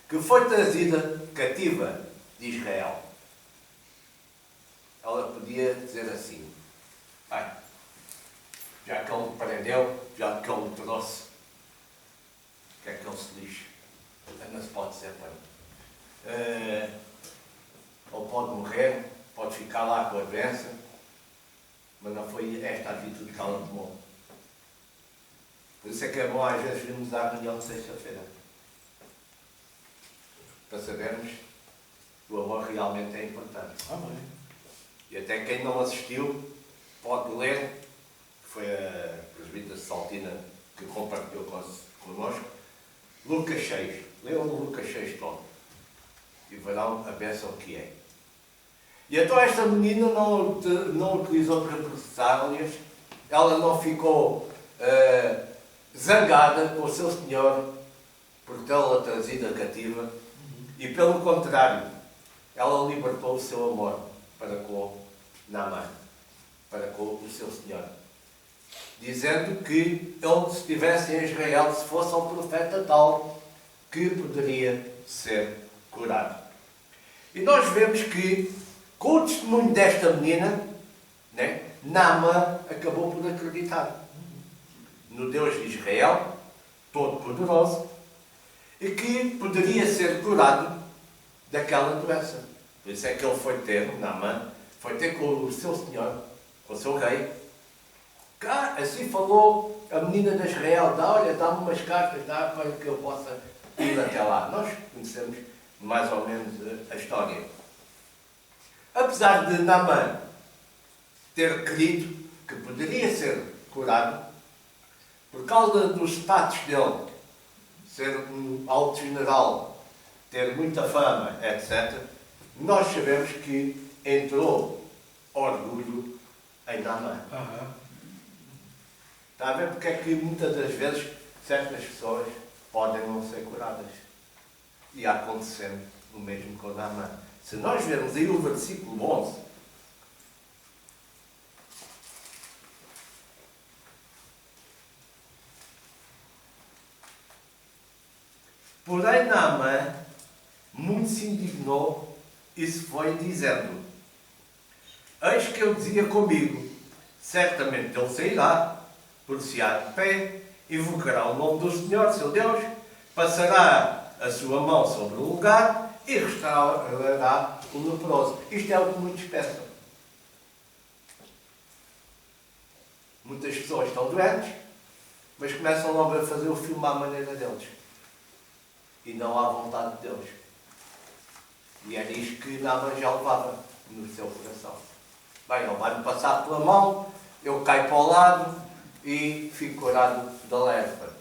Que foi trazida cativa de Israel. Ela podia dizer assim: pai, já que ele me prendeu, já que ele me trouxe, que é que ele se lixe? Não se pode dizer, pai. Ele pode morrer, pode ficar lá com a doença, mas não foi esta a atitude que ela tomou. Por isso é que é bom às vezes virmos à reunião de sexta-feira, para sabermos que o amor realmente é importante. Amém. E até quem não assistiu pode ler, que foi a presbítera Saltina que compartilhou connosco, Lucas 6. Leiam o Lucas 6 todo e verão a bênção que é. E então esta menina não utilizou repressálias, ela não ficou zangada com o seu senhor por tê-la trazida cativa, e pelo contrário, ela libertou o seu amor para com Naamã, para com o seu senhor, dizendo que ele, se estivesse em Israel, se fosse um profeta tal, que poderia ser curado. E nós vemos que, com o testemunho desta menina, né, Naamã acabou por acreditar no Deus de Israel, Todo-Poderoso, e que poderia ser curado daquela doença. Por isso é que ele foi ter, Naamã, foi ter com o seu senhor, com o seu rei. Cá, assim falou a menina de Israel: olha, dá-me umas cartas, dá para que eu possa ir até lá. Nós conhecemos mais ou menos a história. Apesar de Naamã ter crido que poderia ser curado, por causa do status dele, ser um alto general, ter muita fama, etc., nós sabemos que entrou orgulho em Naamã. Está a ver porque é que muitas das vezes certas pessoas podem não ser curadas? E acontecendo o mesmo com Naamã. Se nós vermos aí o versículo 11, Porém, Naamã muito se indignou e se foi dizendo: eis que eu dizia comigo, certamente ele sairá, por-se-á de pé, invocará o nome do Senhor, seu Deus, passará a sua mão sobre o lugar e restaurará o leproso. Isto é o que muitos pensam. Muitas pessoas estão doentes, mas começam logo a fazer o filme à maneira deles. E não à vontade de Deus. E era isto que Naamã já levava no seu coração. Bem, ele vai-me passar pela mão, eu caio para o lado e fico curado da lepra.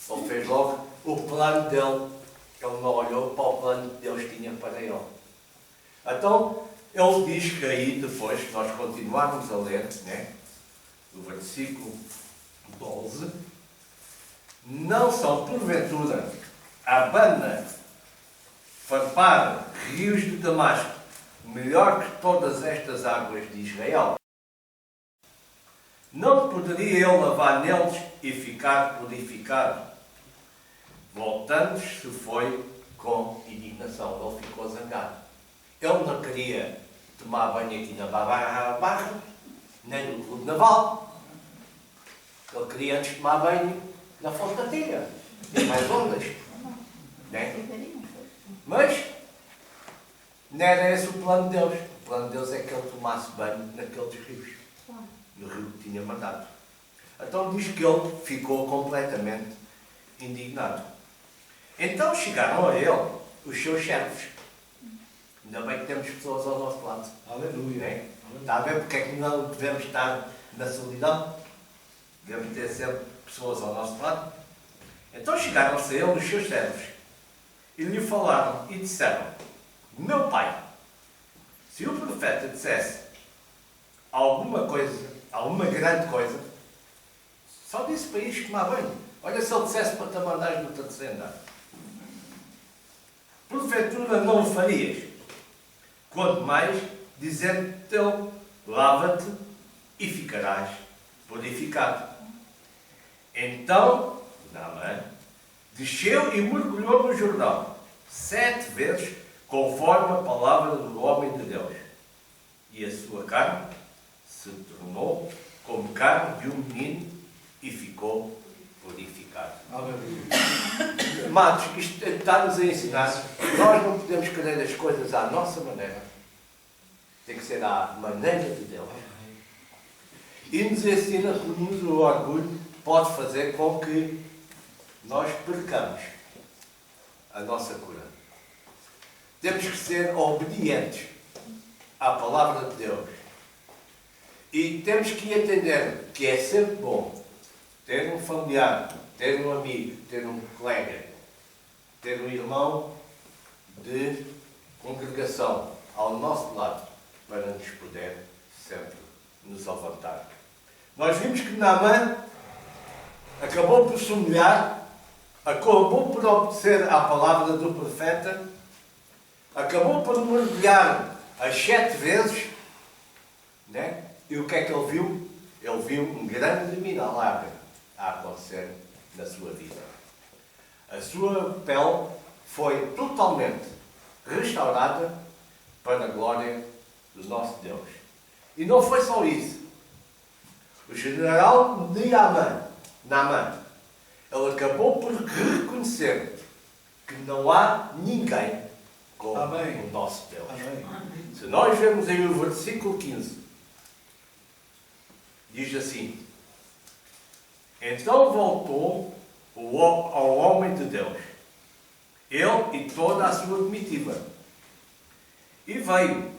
Ele fez logo o plano dele. Ele não olhou para o plano que Deus tinha para ele. Então, ele diz que aí, depois, se nós continuarmos a ler, né, o versículo 12, não são, porventura, Abana, farpar rios de Damasco, melhor que todas estas águas de Israel? Não poderia eu lavar neles e ficar purificado? Voltando-se foi com indignação. Ele ficou zangado. Ele não queria tomar banho aqui na Barra, nem no Clube Naval. Ele queria antes tomar banho na Fonte da Telha. Tem mais ondas. Né? Mas não era esse o plano de Deus. O plano de Deus é que ele tomasse banho naqueles rios. No rio que tinha mandado. Então diz que ele ficou completamente indignado. Então chegaram a ele os seus servos. Ainda bem que temos pessoas ao nosso lado. Aleluia. Né? Está a ver porque é que não devemos estar na solidão? Devemos ter sempre pessoas ao nosso lado. Então chegaram-se a ele os seus servos e lhe falaram e disseram: meu pai, se o profeta dissesse alguma coisa, alguma grande coisa, só disse para ires tomar banho. Olha, se ele dissesse para te mandares no terceiro andar, porventura não o farias. Quanto mais, dizendo-te ele: lava-te e ficarás purificado. Então, Naamã desceu e mergulhou no Jordão 7 vezes, conforme a palavra do homem de Deus. E a sua carne se tornou como carne de um menino e ficou purificado. Aleluia. Amados, isto está-nos a ensinar. Nós não podemos querer as coisas à nossa maneira. Tem que ser à maneira de Deus. E nos ensina que o orgulho pode fazer com que nós percamos a nossa cura. Temos que ser obedientes à palavra de Deus. E temos que entender que é sempre bom ter um familiar, ter um amigo, ter um colega, ter um irmão de congregação ao nosso lado para nos poder sempre nos levantar. Nós vimos que Naamã acabou por se humilhar, acabou por obedecer à palavra do profeta, acabou por mergulhar as 7 vezes, né? E o que é que ele viu? Ele viu um grande milagre a acontecer na sua vida. A sua pele foi totalmente restaurada para a glória do nosso Deus. E não foi só isso. O general Naamã, ele acabou por reconhecer que não há ninguém como o nosso Deus. Amém. Se nós vemos aí o versículo 15, diz assim: então voltou ao homem de Deus, ele e toda a sua comitiva, e veio,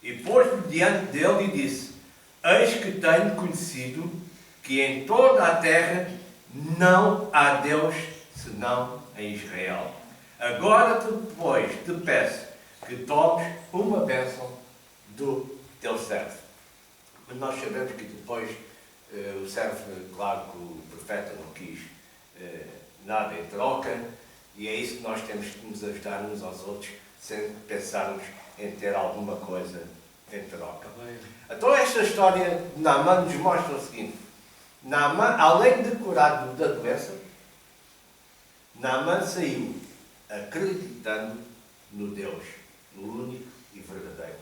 e pôs-se diante dele e disse: eis que tenho conhecido que em toda a terra não há Deus senão em Israel. Agora, depois, te peço que tomes uma bênção do teu servo. Mas nós sabemos que depois o servo, claro que o profeta não quis nada em troca, e é isso que nós temos que nos ajudar uns aos outros, sem pensarmos em ter alguma coisa em troca. Então esta história de Naamã nos mostra o seguinte: Naamã, além de curado da doença, Naamã saiu acreditando no Deus, no único e verdadeiro.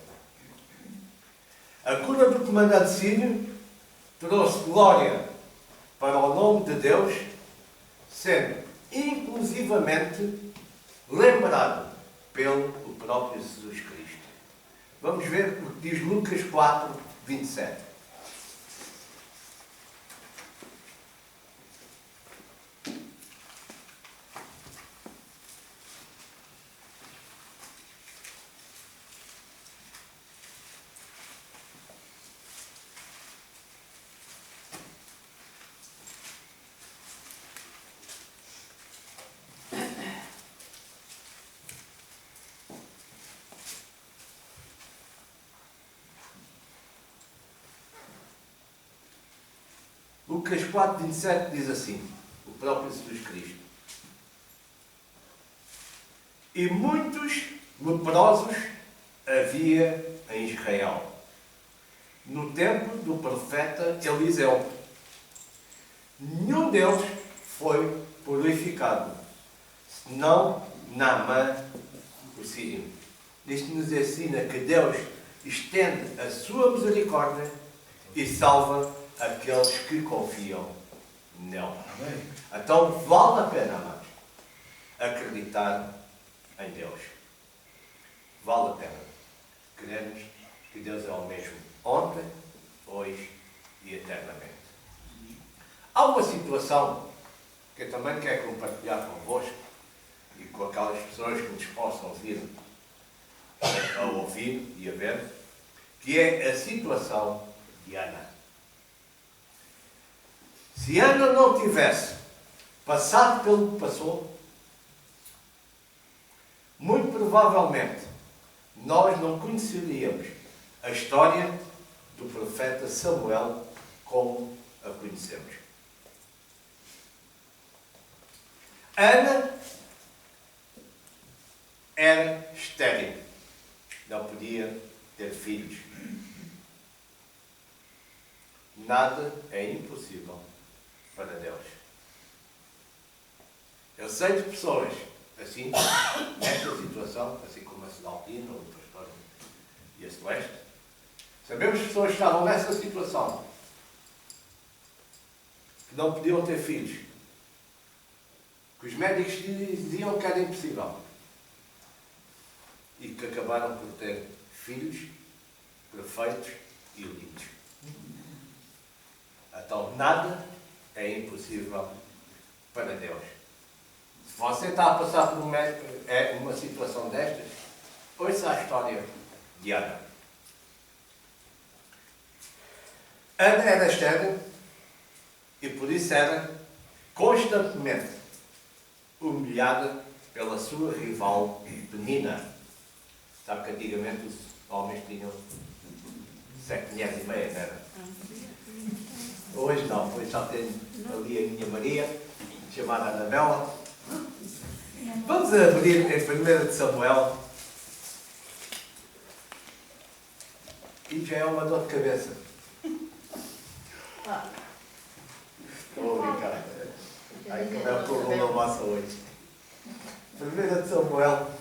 A cura do comandante Sírio trouxe glória para o nome de Deus, sendo inclusivamente lembrado pelo próprio Jesus Cristo. Vamos ver o que diz Lucas 4, 27. Lucas 4, 27 diz assim, o próprio Jesus Cristo. E muitos leprosos havia em Israel, no tempo do profeta Eliseu. Nenhum deles foi purificado, senão Naamã, o sírio. Isto nos ensina que Deus estende a sua misericórdia e salva aqueles que confiam nele. Então vale a pena, amados, acreditar em Deus. Vale a pena. Queremos que Deus é o mesmo ontem, hoje e eternamente. Há uma situação que eu também quero compartilhar convosco e com aquelas pessoas que nos possam vir a ouvir e a ver, que é a situação de Ana. Se Ana não tivesse passado pelo que passou, muito provavelmente nós não conheceríamos a história do profeta Samuel como a conhecemos. Ana era estéril, não podia ter filhos. Nada é impossível para Deus. Eu sei de pessoas assim, nesta situação, assim como a Cidaltina, o pastor e a Celeste. Sabemos que pessoas que estavam nessa situação, que não podiam ter filhos, que os médicos diziam que era impossível e que acabaram por ter filhos perfeitos e lindos. Então, nada é impossível para Deus. Se você está a passar por uma situação destas, ouça a história de Ana. Ana era estéril e por isso era constantemente humilhada pela sua rival Penina. Sabe que antigamente os homens tinham 7 mulheres e meia, não era? Hoje não, hoje só tenho ali a minha Maria, chamada Anabela. Vamos abrir em 1 de Samuel. E já é uma dor de cabeça. Estou a brincar. Ai, que belo que eu vou na massa hoje. 1 de Samuel.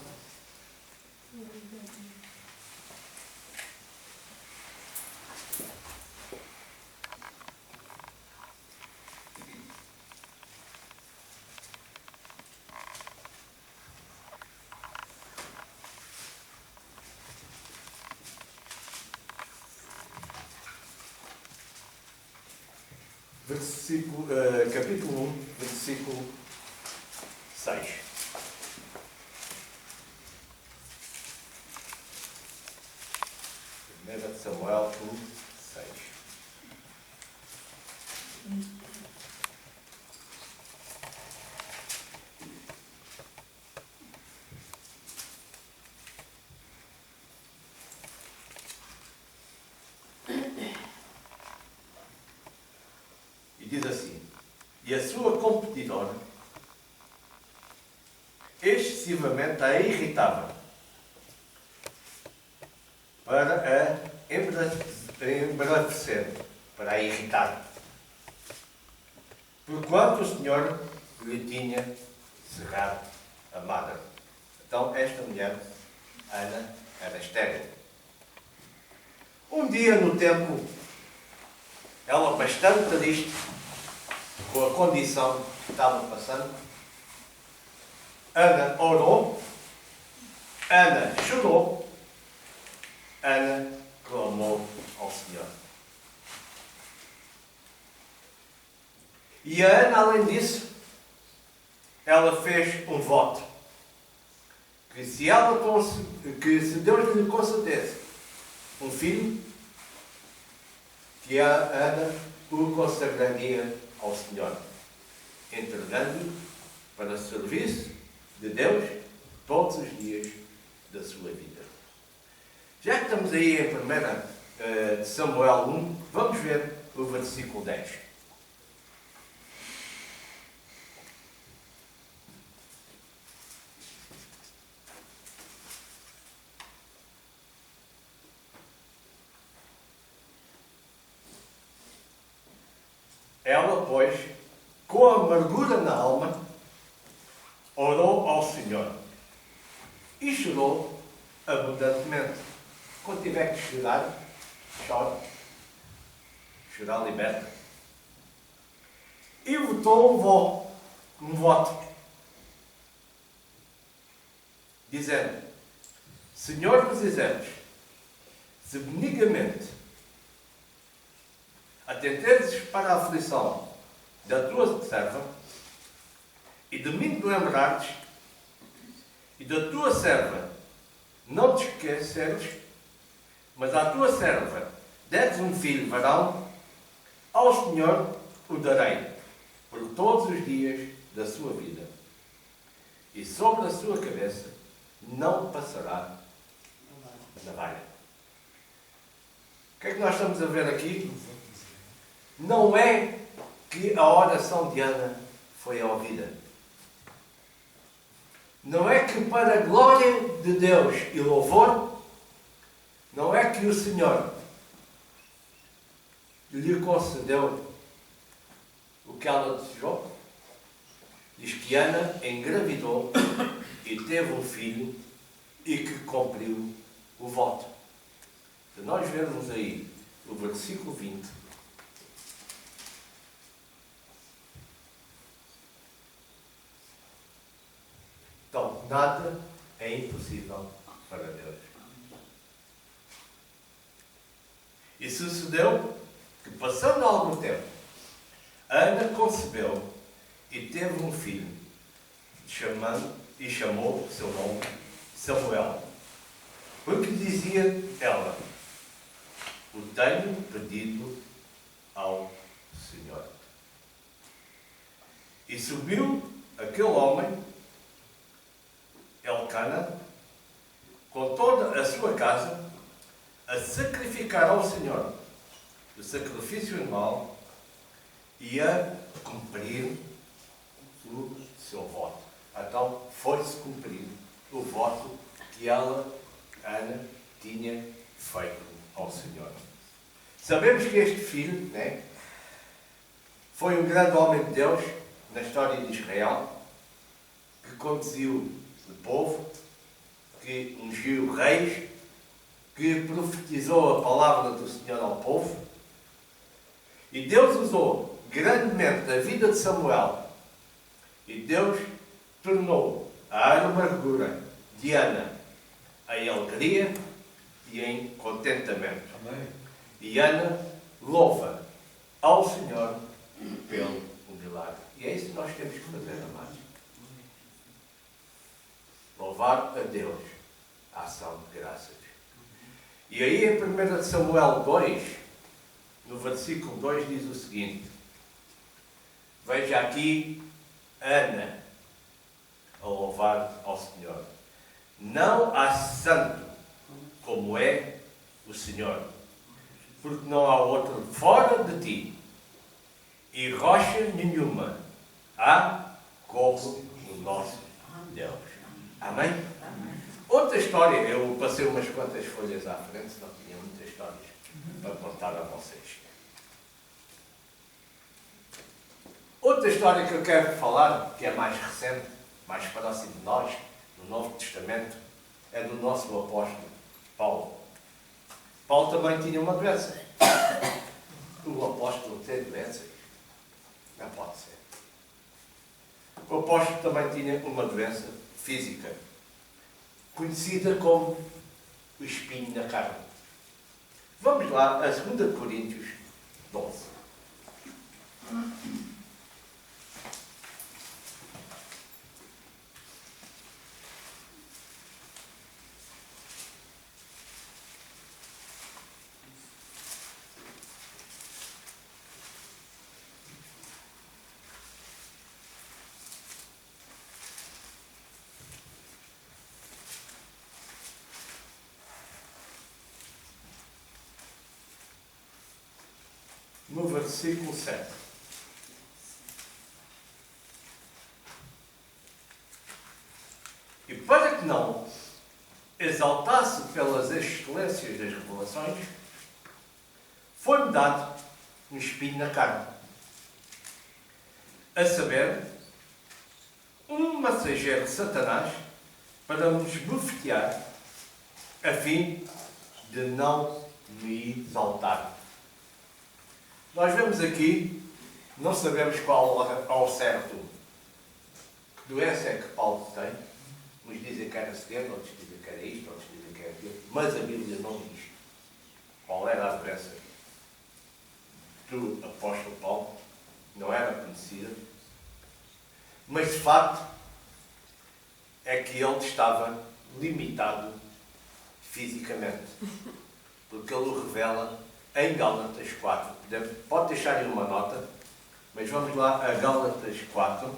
Capítulo 1, versículo 6. Primeira de Samuel 1, 6. E diz assim: e a sua competidora excessivamente a irritava para a embaravecer, para a irritar, porquanto o Senhor lhe tinha Serrar a madre. Então, esta mulher, Ana, era estéril. Um dia no templo, ela bastante triste, com a condição que estava passando, Ana orou, Ana chorou, Ana clamou ao Senhor. E a Ana, além disso, ela fez um voto. Que se Deus lhe concedesse um filho, que a Ana o consagraria ao Senhor, entregando-o para o serviço de Deus todos os dias da sua vida. Já que estamos aí em 1 Samuel 1, vamos ver o versículo 10. Ela, pois, com amargura na alma, orou ao Senhor e chorou abundantemente. Quando tiver que chorar, chora. Chorar liberta. E votou um voto, dizendo: Senhor dos Exércitos, se benigamente atenderes para a aflição da tua serva, e de mim te lembrares, e da tua serva não te esqueceres, mas à tua serva deres um filho varão, ao Senhor o darei por todos os dias da sua vida, e sobre a sua cabeça não passará a navalha. O que é que nós estamos a ver aqui? Não é que a oração de Ana foi ouvida. Não é que para a glória de Deus e louvor, não é que o Senhor lhe concedeu o que ela desejou. Diz que Ana engravidou e teve um filho e que cumpriu o voto. Se nós vermos aí o versículo 20, então, nada é impossível para Deus. E sucedeu que, passando algum tempo, Ana concebeu e teve um filho, e chamou o seu nome Samuel. Porque dizia ela: o tenho pedido ao Senhor. E subiu aquele homem, Elcana, com toda a sua casa, a sacrificar ao Senhor o sacrifício anual e a cumprir o seu voto. Então foi-se cumprir o voto que ela, Ana, tinha feito ao Senhor. Sabemos que este filho, né, foi um grande homem de Deus na história de Israel, que conduziu o povo, que ungiu reis, que profetizou a palavra do Senhor ao povo. E Deus usou grandemente a vida de Samuel. E Deus tornou a amargura de Ana em alegria e em contentamento. Amém. E Ana louva ao Senhor pelo milagre. E é isso que nós temos que fazer, amados. Louvar a Deus, a ação de graças. E aí em 1 Samuel 2, no versículo 2, diz o seguinte: veja aqui Ana a louvar ao Senhor. Não há santo como é o Senhor, porque não há outro fora de ti, e rocha nenhuma há como o nosso Deus. Amém? Outra história, eu passei umas quantas folhas à frente, senão tinha muitas histórias para contar a vocês. Outra história que eu quero falar, que é mais recente, mais próximo de nós, no Novo Testamento, é do nosso apóstolo Paulo. Paulo também tinha uma doença. O apóstolo tem doenças? Não pode ser. O apóstolo também tinha uma doença física, conhecida como o espinho na carne. Vamos lá a 2 Coríntios 12. No versículo 7. E para que não exaltasse pelas excelências das revelações, foi-me dado um espinho na carne, a saber, um mensageiro de Satanás para nos bofetear, a fim de não me exaltar. Nós vemos aqui, não sabemos qual ao certo que doença é que Paulo tem. Uns dizem que era cegueira, outros dizem que era isto, outros dizem que era aquilo. Mas a Bíblia não diz qual era a doença do apóstolo Paulo. Não era conhecida. Mas de facto é que ele estava limitado fisicamente. Porque ele o revela em Gálatas 4. Pode deixar aí uma nota, mas vamos lá a Gálatas 4,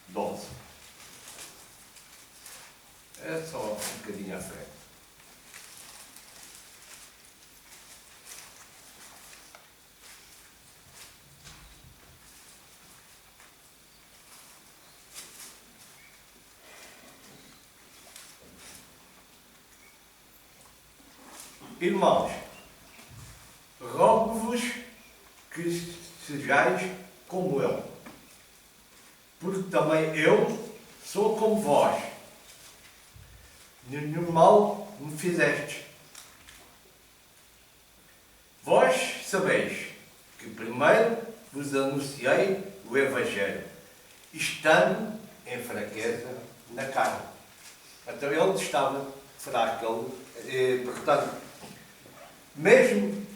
12. É só um bocadinho à frente. Irmãos, rogo-vos que sejais como eu, porque também eu sou como vós. Nenhum mal me fizestes. Vós sabeis que primeiro vos anunciei o Evangelho, estando em fraqueza na carne. Então ele estava fraco, portanto, mesmo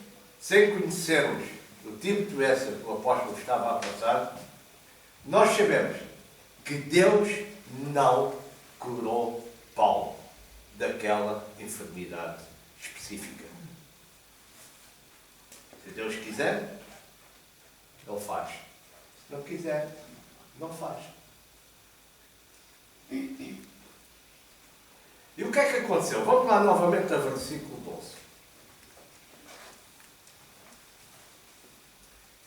sem conhecermos o tipo de doença que o apóstolo estava a passar, nós sabemos que Deus não curou Paulo daquela enfermidade específica. Se Deus quiser, Ele faz. Se não quiser, não faz. E o que é que aconteceu? Vamos lá novamente ao versículo 12.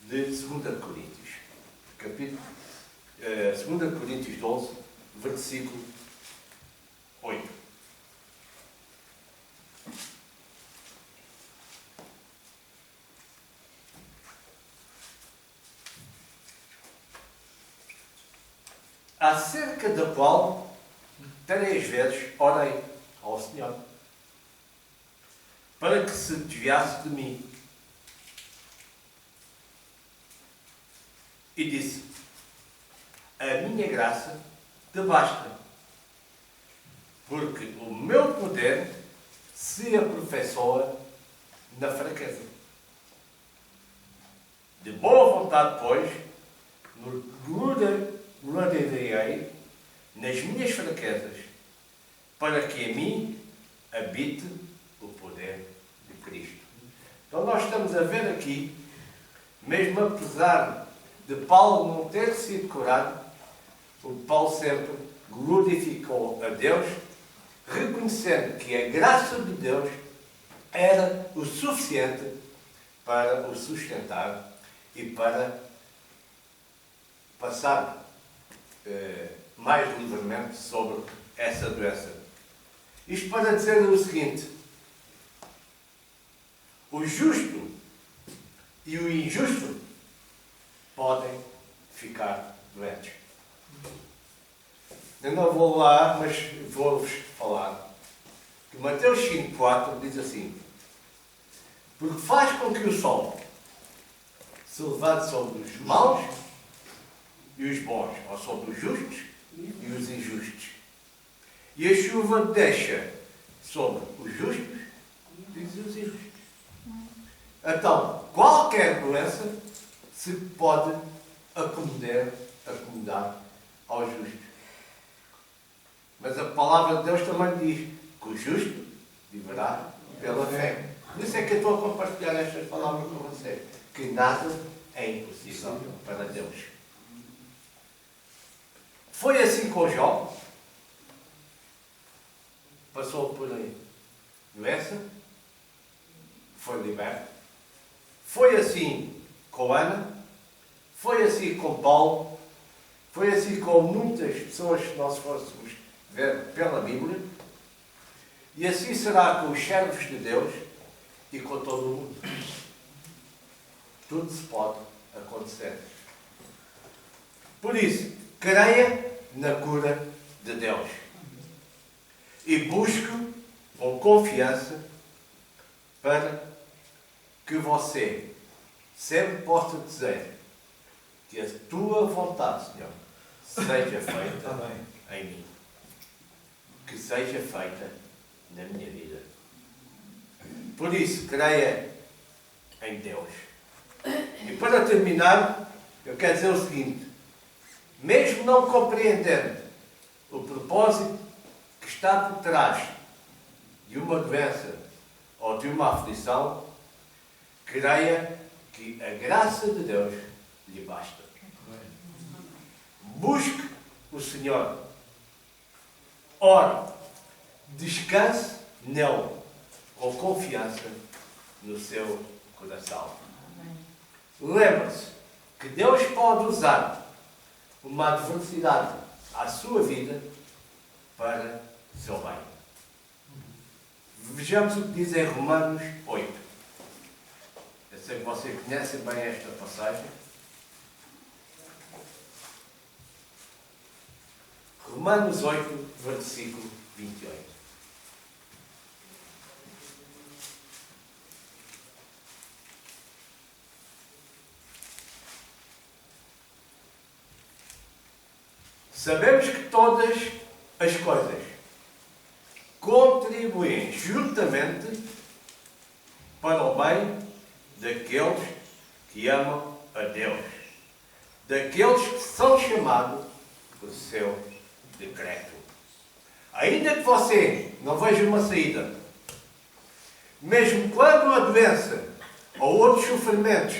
De 2 Coríntios. Capítulo 2 Coríntios 12, versículo 8. Acerca da qual 3 vezes orei ao Senhor para que se desviasse de mim. E disse: a minha graça te basta, porque o meu poder se aperfeiçoa na fraqueza. De boa vontade, pois, me gloriarei nas minhas fraquezas, para que em mim habite o poder de Cristo. Então nós estamos a ver aqui, mesmo apesar de Paulo não ter sido curado, o Paulo sempre glorificou a Deus, reconhecendo que a graça de Deus era o suficiente para o sustentar e para passar mais livremente sobre essa doença. Isto para dizer o seguinte: o justo e o injusto podem ficar doentes. Eu não vou lá, mas vou-vos falar. Que Mateus 5,4 diz assim: porque faz com que o sol se levante sobre os maus e os bons, ou sobre os justos e os injustos. E a chuva deixa sobre os justos e os injustos. Então, qualquer doença se pode acomodar ao justo. Mas a palavra de Deus também diz que o justo viverá pela fé. Por isso é que eu estou a compartilhar estas palavras com você. Que nada é impossível para Deus. Foi assim com Jó. Passou por doença. Foi liberto. Foi assim com Ana. Foi assim com Paulo. Foi assim com muitas pessoas, se nós fôssemos ver pela Bíblia. E assim será com os servos de Deus e com todo o mundo. Tudo se pode acontecer. Por isso, creia na cura de Deus. E busque com confiança para que você sempre possa dizer que a tua vontade, Senhor, seja feita em mim. Que seja feita na minha vida. Por isso, creia em Deus. E para terminar, eu quero dizer o seguinte: mesmo não compreendendo o propósito que está por trás de uma doença ou de uma aflição, creia que a graça de Deus lhe basta. Busque o Senhor. Ore. Descanse nele, com confiança no seu coração. Lembre-se que Deus pode usar uma adversidade à sua vida para o seu bem. Vejamos o que diz em Romanos 8. Eu sei que vocês conhecem bem esta passagem. Romanos 8, versículo 28. Sabemos que todas as coisas contribuem juntamente para o bem daqueles que amam a Deus, daqueles que são chamados por seu decreto. Ainda que você não veja uma saída, mesmo quando a doença ou outros sofrimentos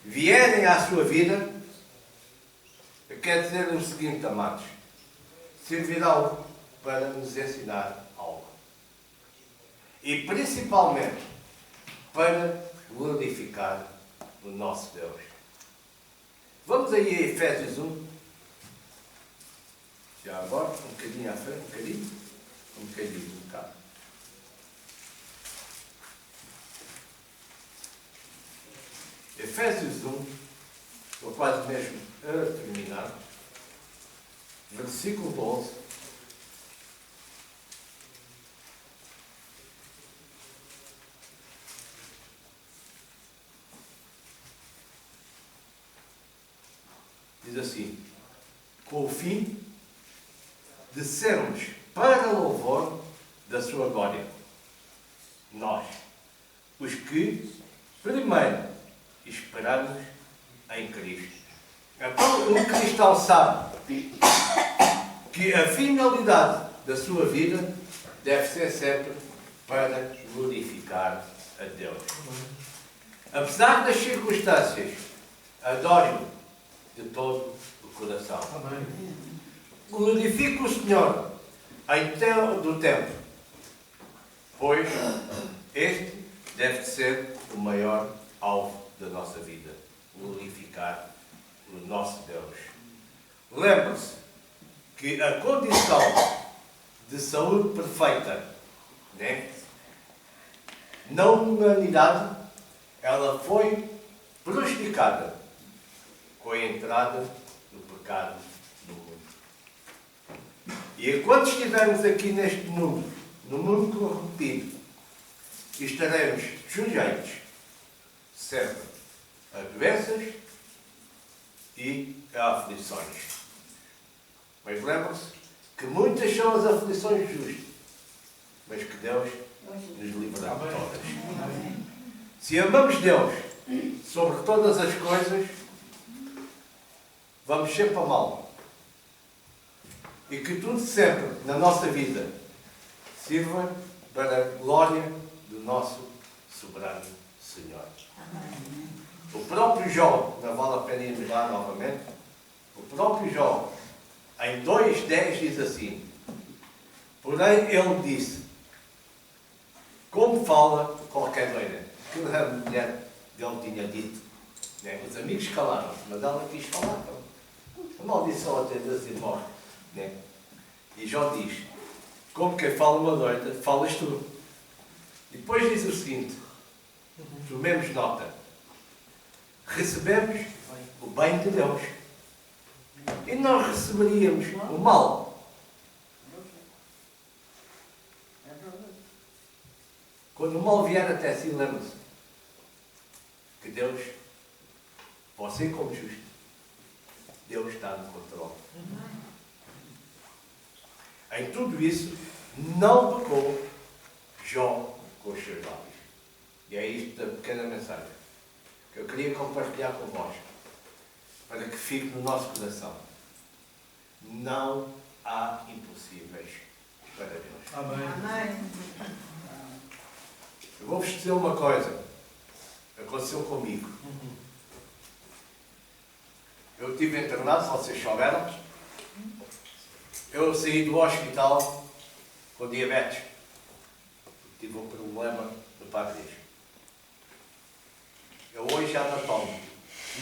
vierem à sua vida, eu quero dizer o seguinte, amados: servirão para nos ensinar algo. E principalmente para glorificar o nosso Deus. Vamos aí a Efésios 1. Já agora, um bocadinho à frente, um bocado. Efésios 1, estou quase mesmo a terminar, versículo 12. Diz assim: com o fim de sermos para louvor da sua glória, nós, os que primeiro esperamos em Cristo. Então, um cristão sabe que a finalidade da sua vida deve ser sempre para glorificar a Deus. Apesar das circunstâncias, adore-o de todo o coração. Glorifique o Senhor em todo o tempo, pois este deve ser o maior alvo da nossa vida: glorificar o nosso Deus. Lembre-se que a condição de saúde perfeita, né, na humanidade, ela foi prejudicada com a entrada do pecado no mundo. E enquanto estivermos aqui neste mundo, no mundo corrompido, estaremos sujeitos sempre a doenças e a aflições. Mas lembrem-se que muitas são as aflições justas, mas que Deus nos livrará de todas. Se amamos Deus sobre todas as coisas, vamos sempre amá-lo. E que tudo sempre na nossa vida sirva para a glória do nosso soberano Senhor. O próprio Jó, não vale a pena ir lá novamente, o próprio Jó, em 2:10 diz assim: porém ele disse, como fala qualquer doida. Aquilo a mulher dele tinha dito, né? Os amigos calaram-se, mas ela quis falar. A maldição até Deus e morre. Né? E Jó diz, como quem fala uma doida, falas tu. E depois diz o seguinte, tomemos nota, recebemos o bem de Deus e nós receberíamos o mal. Quando o mal vier até si, lembre-se que Deus, você como justo, Deus está no controle. Em tudo isso, não pecou Jó com os seus lábios. E é isto da pequena mensagem que eu queria compartilhar convosco, para que fique no nosso coração. Não há impossíveis para Deus. Amém. Eu vou-vos dizer uma coisa. Aconteceu comigo. Eu estive internado, vocês souberam. Eu saí do hospital com diabetes. Tive um problema no pâncreas. Eu hoje já não tomo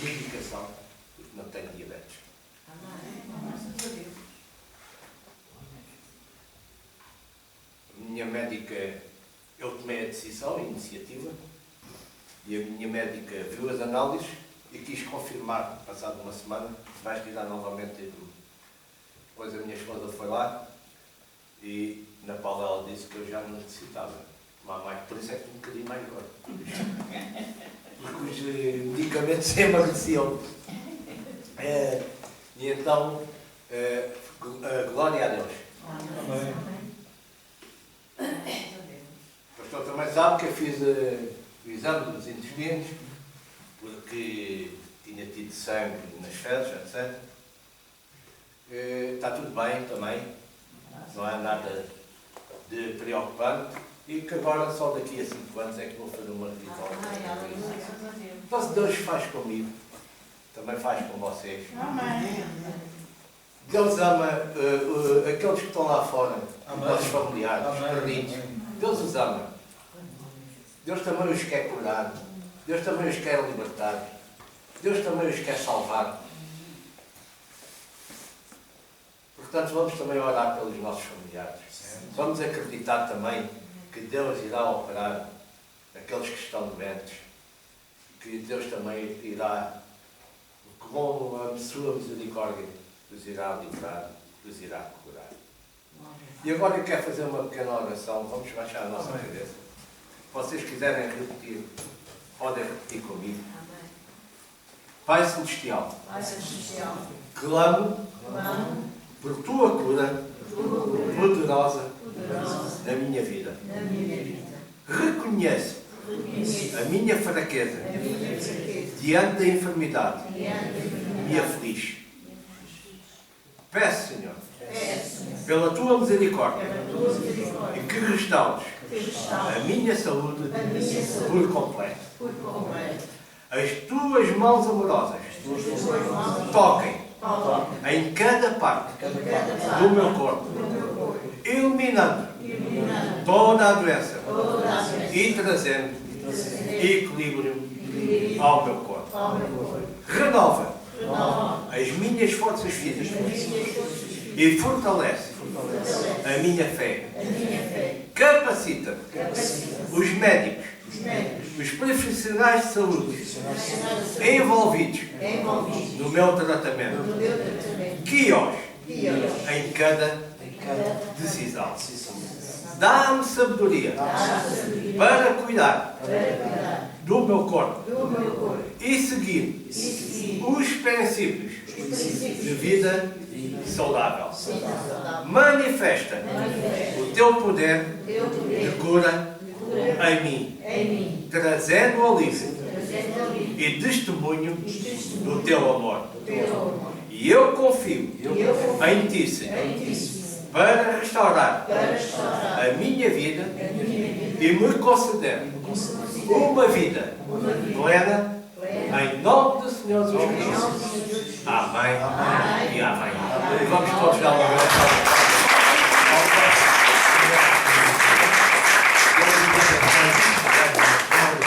medicação porque não tenho diabetes. A minha médica, eu tomei a decisão, a iniciativa, e a minha médica viu as análises e quis confirmar, passado uma semana, vais tirar novamente a tudo. Depois a minha esposa foi lá e na qual ela disse que eu já não necessitava tomar mais, por isso é que estou um bocadinho mais gordo. Porque os medicamentos emagreciam. E então, glória a Deus. Amém. O pastor também sabe que eu fiz o exame dos intestinos, porque tinha tido sangue nas fezes, etc. Está tudo bem também, não há nada de preocupante, e que agora só daqui a 5 anos é que vou fazer uma revisão. Então, se Deus faz comigo, também faz com vocês. Deus ama aqueles que estão lá fora, os nossos familiares, os perdidos. Deus os ama. Deus também os quer curar. Deus também os quer libertar. Deus também os quer salvar. Portanto, vamos também orar pelos nossos familiares. Vamos acreditar também que Deus irá operar aqueles que estão doentes. Que Deus também irá, com a sua misericórdia, os irá livrar, os irá curar. E agora eu quero fazer uma pequena oração. Vamos baixar a nossa cabeça. Se vocês quiserem repetir, podem repetir comigo. Pai Celestial, clamo por Tua cura poderosa na minha vida. Reconheço a minha fraqueza diante da enfermidade. Me aflige. Peço, Senhor, pela Tua misericórdia, e que restaures a minha saúde por completo. As Tuas mãos amorosas toquem em cada parte do meu corpo, eliminando toda a doença e trazendo equilíbrio ao meu corpo. Renova as minhas forças físicas e fortalece a minha fé. Capacita os médicos, os profissionais de saúde envolvidos no meu tratamento. Guia-os em cada decisão. Dá-me sabedoria para cuidar do meu corpo e seguir os princípios de vida saudável. Manifesta o teu poder de cura em mim, trazendo alívio e testemunho do teu amor. E eu confio em ti, Senhor, para restaurar a minha vida e me conceder uma vida plena, em nome do Senhor Jesus Cristo. Amém. E amém. E vamos todos dar uma grande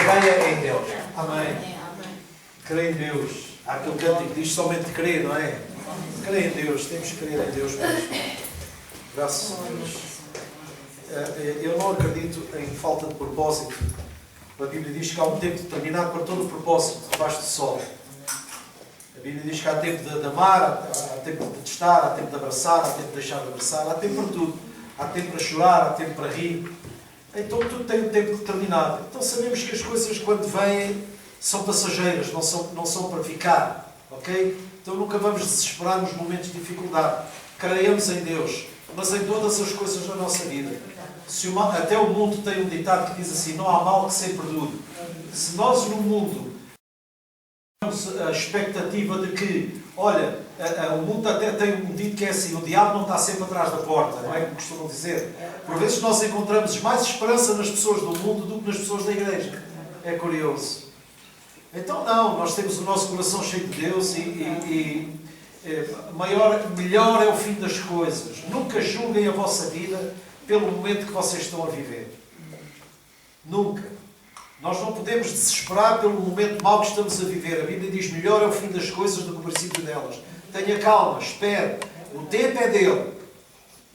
Creia em Deus. Amém. Creia em Deus. Há aquele cântico que diz somente crer, não é? Creia em Deus. Temos que crer em Deus mesmo. Graças a Deus. Eu não acredito em falta de propósito. A Bíblia diz que há um tempo determinado para todo o propósito debaixo do sol. A Bíblia diz que há tempo de amar, há tempo de detestar, há tempo de abraçar, há tempo de deixar de abraçar, há tempo para tudo. Há tempo para chorar, há tempo para rir. Então tudo tem um tempo determinado. Então sabemos que as coisas quando vêm são passageiras, não são para ficar. Ok? Então nunca vamos desesperar nos momentos de dificuldade. Creiamos em Deus, mas em todas as coisas da nossa vida. Até o mundo tem um ditado que diz assim: não há mal que sempre dure. Se nós no mundo temos a expectativa de que, olha, o mundo até tem um dito que é assim: o diabo não está sempre atrás da porta, não é como costumam dizer? Por vezes nós encontramos mais esperança nas pessoas do mundo do que nas pessoas da igreja. É curioso. Então não, nós temos o nosso coração cheio de Deus melhor é o fim das coisas. Nunca julguem a vossa vida pelo momento que vocês estão a viver. Nunca. Nós não podemos desesperar pelo momento mau que estamos a viver. A Bíblia diz: melhor é o fim das coisas do que o princípio delas. Tenha calma, espere. O tempo é dele.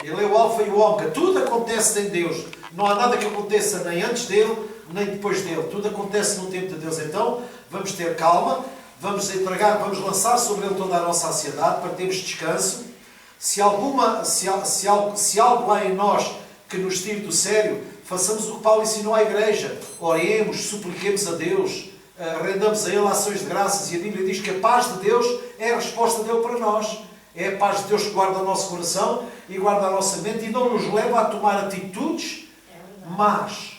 Ele é o alfa e o ômega. Tudo acontece em Deus. Não há nada que aconteça nem antes dele, nem depois dele. Tudo acontece no tempo de Deus. Então, vamos ter calma. Vamos entregar, vamos lançar sobre ele toda a nossa ansiedade para termos descanso. Se algo há em nós que nos tire do sério, façamos o que Paulo ensinou à igreja. Oremos, supliquemos a Deus, rendamos a Ele ações de graças. E a Bíblia diz que a paz de Deus é a resposta dele para nós. É a paz de Deus que guarda o nosso coração e guarda a nossa mente e não nos leva a tomar atitudes más.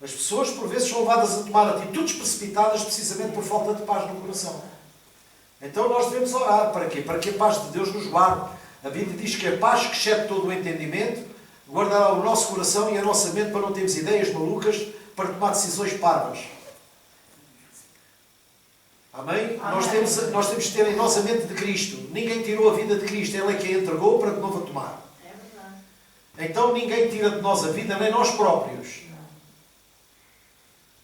As pessoas, por vezes, são levadas a tomar atitudes precipitadas precisamente por falta de paz no coração. Então nós devemos orar. Para quê? Para que a paz de Deus nos guarde. A Bíblia diz que a paz que excede todo o entendimento guardará o nosso coração e a nossa mente para não termos ideias malucas para tomar decisões parvas. Amém? Amém. Nós temos que ter em nossa mente de Cristo. Ninguém tirou a vida de Cristo. Ele é quem a entregou para que não a tomar. É verdade. Então ninguém tira de nós a vida, nem nós próprios.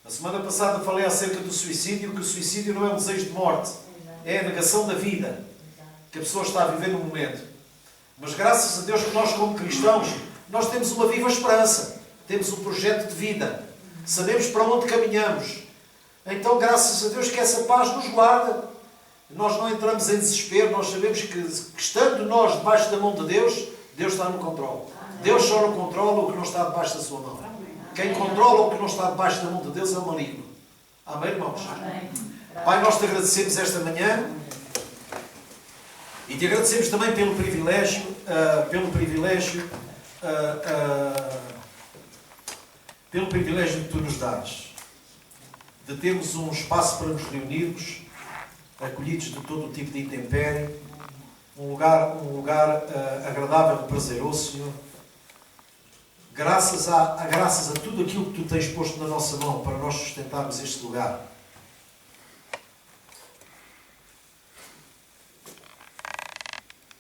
A semana passada falei acerca do suicídio, que o suicídio não é um desejo de morte, é a negação da vida que a pessoa está a viver no momento. Mas graças a Deus que nós, como cristãos, nós temos uma viva esperança, temos um projeto de vida, sabemos para onde caminhamos. Então, graças a Deus que essa paz nos guarda. Nós não entramos em desespero, nós sabemos que estando nós debaixo da mão de Deus, Deus está no controle. Deus só não controla o que não está debaixo da sua mão. Quem controla o que não está debaixo da mão de Deus é o maligno. Amém, irmãos? Amém. Pai, nós te agradecemos esta manhã e te agradecemos também pelo privilégio que tu nos dás de termos um espaço para nos reunirmos, acolhidos de todo o tipo de intempérie, um lugar agradável e prazeroso, Senhor. Graças a tudo aquilo que tu tens posto na nossa mão para nós sustentarmos este lugar.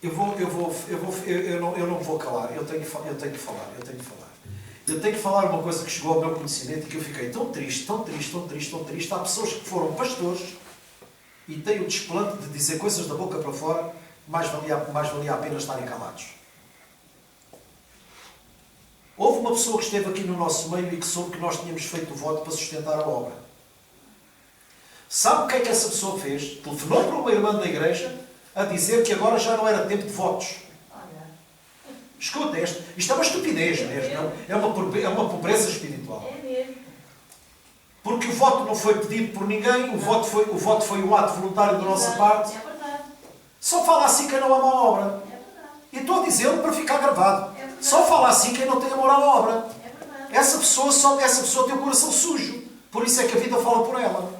Eu não vou calar, eu tenho que falar. Eu tenho que falar uma coisa que chegou ao meu conhecimento e que eu fiquei tão triste. Há pessoas que foram pastores e têm o desplante de dizer coisas da boca para fora, mais valia a pena estarem calados. Houve uma pessoa que esteve aqui no nosso meio e que soube que nós tínhamos feito o voto para sustentar a obra. Sabe o que é que essa pessoa fez? Telefonou para uma irmã da igreja a dizer que agora já não era tempo de votos. Escuta, isto é uma estupidez mesmo. É uma pobreza espiritual. É mesmo. Porque o voto não foi pedido por ninguém, o voto foi um ato voluntário da nossa parte. É verdade. Só fala assim quem não ama a obra. É verdade. E estou a dizê-lo para ficar gravado. É verdade. Só fala assim quem não tem amor à obra. É verdade. Essa pessoa tem o coração sujo. Por isso é que a vida fala por ela.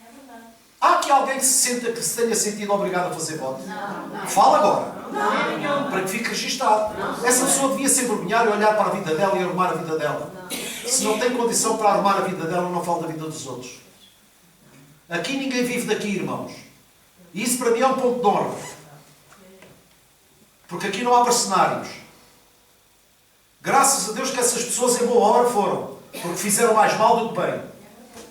É verdade. Há aqui alguém que se tenha sentido obrigado a fazer voto? Não. Fala agora. Não. Para que fique registado. Essa pessoa devia se envergonhar e olhar para a vida dela e arrumar a vida dela. Se não tem condição para arrumar a vida dela, não fala da vida dos outros. Aqui ninguém vive daqui, irmãos. E isso para mim é um ponto de honra. Porque aqui não há mercenários. Graças a Deus que essas pessoas em boa hora foram. Porque fizeram mais mal do que bem.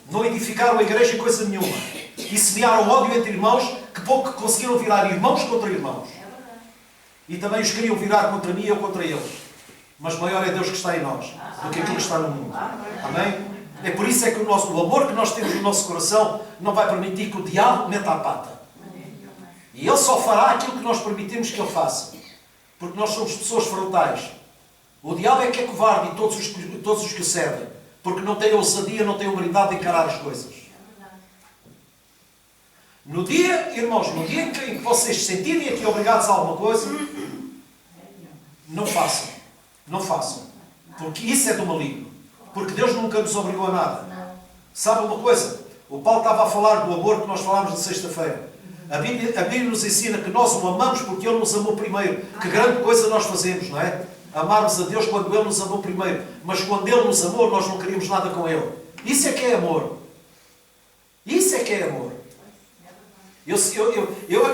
Não edificaram a igreja em coisa nenhuma. E semearam ódio entre irmãos que pouco conseguiram virar irmãos contra irmãos. E também os queriam virar contra mim e eu contra eles. Mas maior é Deus que está em nós do que aquilo que está no mundo. Amém? É por isso é que o amor que nós temos no nosso coração não vai permitir que o diabo meta a pata. E ele só fará aquilo que nós permitimos que ele faça. Porque nós somos pessoas frontais. O diabo é que é covarde e todos os que o servem. Porque não tem ousadia, não tem humildade de encarar as coisas. No dia, irmãos, no dia em que vocês se sentirem aqui obrigados a alguma coisa, não façam. Não façam. Porque isso é do maligno. Porque Deus nunca nos obrigou a nada. Sabe uma coisa? O Paulo estava a falar do amor que nós falámos na sexta-feira. A Bíblia nos ensina que nós o amamos porque Ele nos amou primeiro. Que grande coisa nós fazemos, não é? Amarmos a Deus quando Ele nos amou primeiro. Mas quando Ele nos amou, nós não queríamos nada com Ele. Isso é que é amor. Isso é que é amor.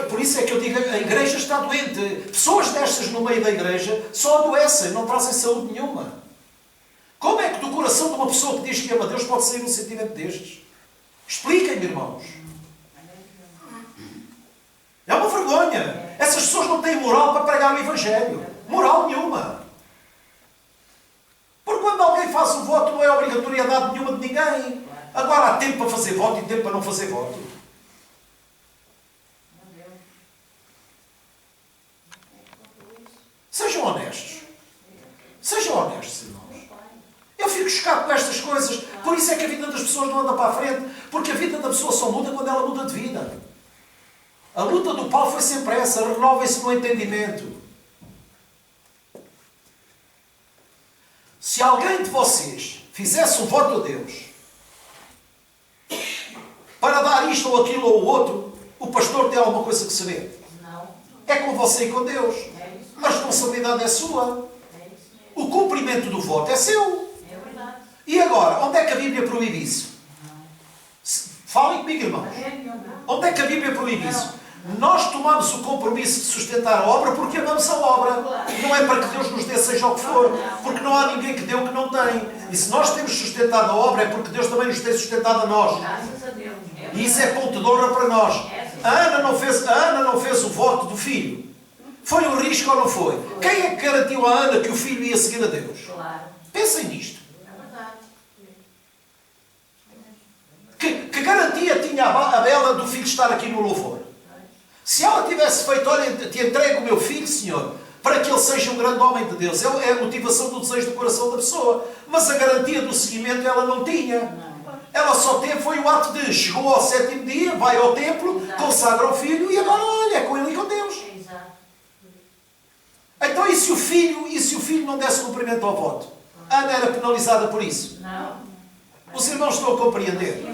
Por isso é que eu digo, a igreja está doente. Pessoas destas no meio da igreja só adoecem, não trazem saúde nenhuma. Como é que do coração de uma pessoa que diz que ama a Deus pode sair um sentimento destes? Expliquem-me, irmãos. É uma vergonha. Essas pessoas não têm moral para pregar o Evangelho. Moral nenhuma. Porque quando alguém faz o voto não é obrigatoriedade nenhuma de ninguém. Agora há tempo para fazer voto e tempo para não fazer voto. Sejam honestos. Sejam honestos, irmãos. Eu fico chocado com estas coisas. Por isso é que a vida das pessoas não anda para a frente. Porque a vida da pessoa só muda quando ela muda de vida. A luta do Paulo foi sempre essa. Renovem-se no entendimento. Se alguém de vocês fizesse um voto a Deus para dar isto ou aquilo ou o outro, o pastor tem alguma coisa que saber. É com você e com Deus. A responsabilidade é sua. O cumprimento do voto é seu. E agora, onde é que a Bíblia proíbe isso? Falem comigo, irmãos. Onde é que a Bíblia proíbe isso? Nós tomamos o compromisso de sustentar a obra porque amamos a obra. Não é para que Deus nos dê seja o que for. Porque não há ninguém que dê o que não tem. E se nós temos sustentado a obra é porque Deus também nos tem sustentado a nós. E isso é ponto de honra para nós. A Ana não fez o voto do filho. Foi um risco ou não foi? Quem é que garantiu a Ana que o filho ia seguir a Deus? Pensem nisto. Que garantia tinha a Bela do filho estar aqui no louvor? Se ela tivesse feito, olha, te entrego o meu filho, Senhor, para que ele seja um grande homem de Deus. É a motivação do desejo do coração da pessoa. Mas a garantia do seguimento ela não tinha. Ela só teve, foi o ato de, chegou ao 7º dia, vai ao templo, consagra o filho e agora, olha, é com ele e com Deus. Então, e se o filho não desse cumprimento ao voto? A Ana era penalizada por isso? Não. Os irmãos estão a compreender?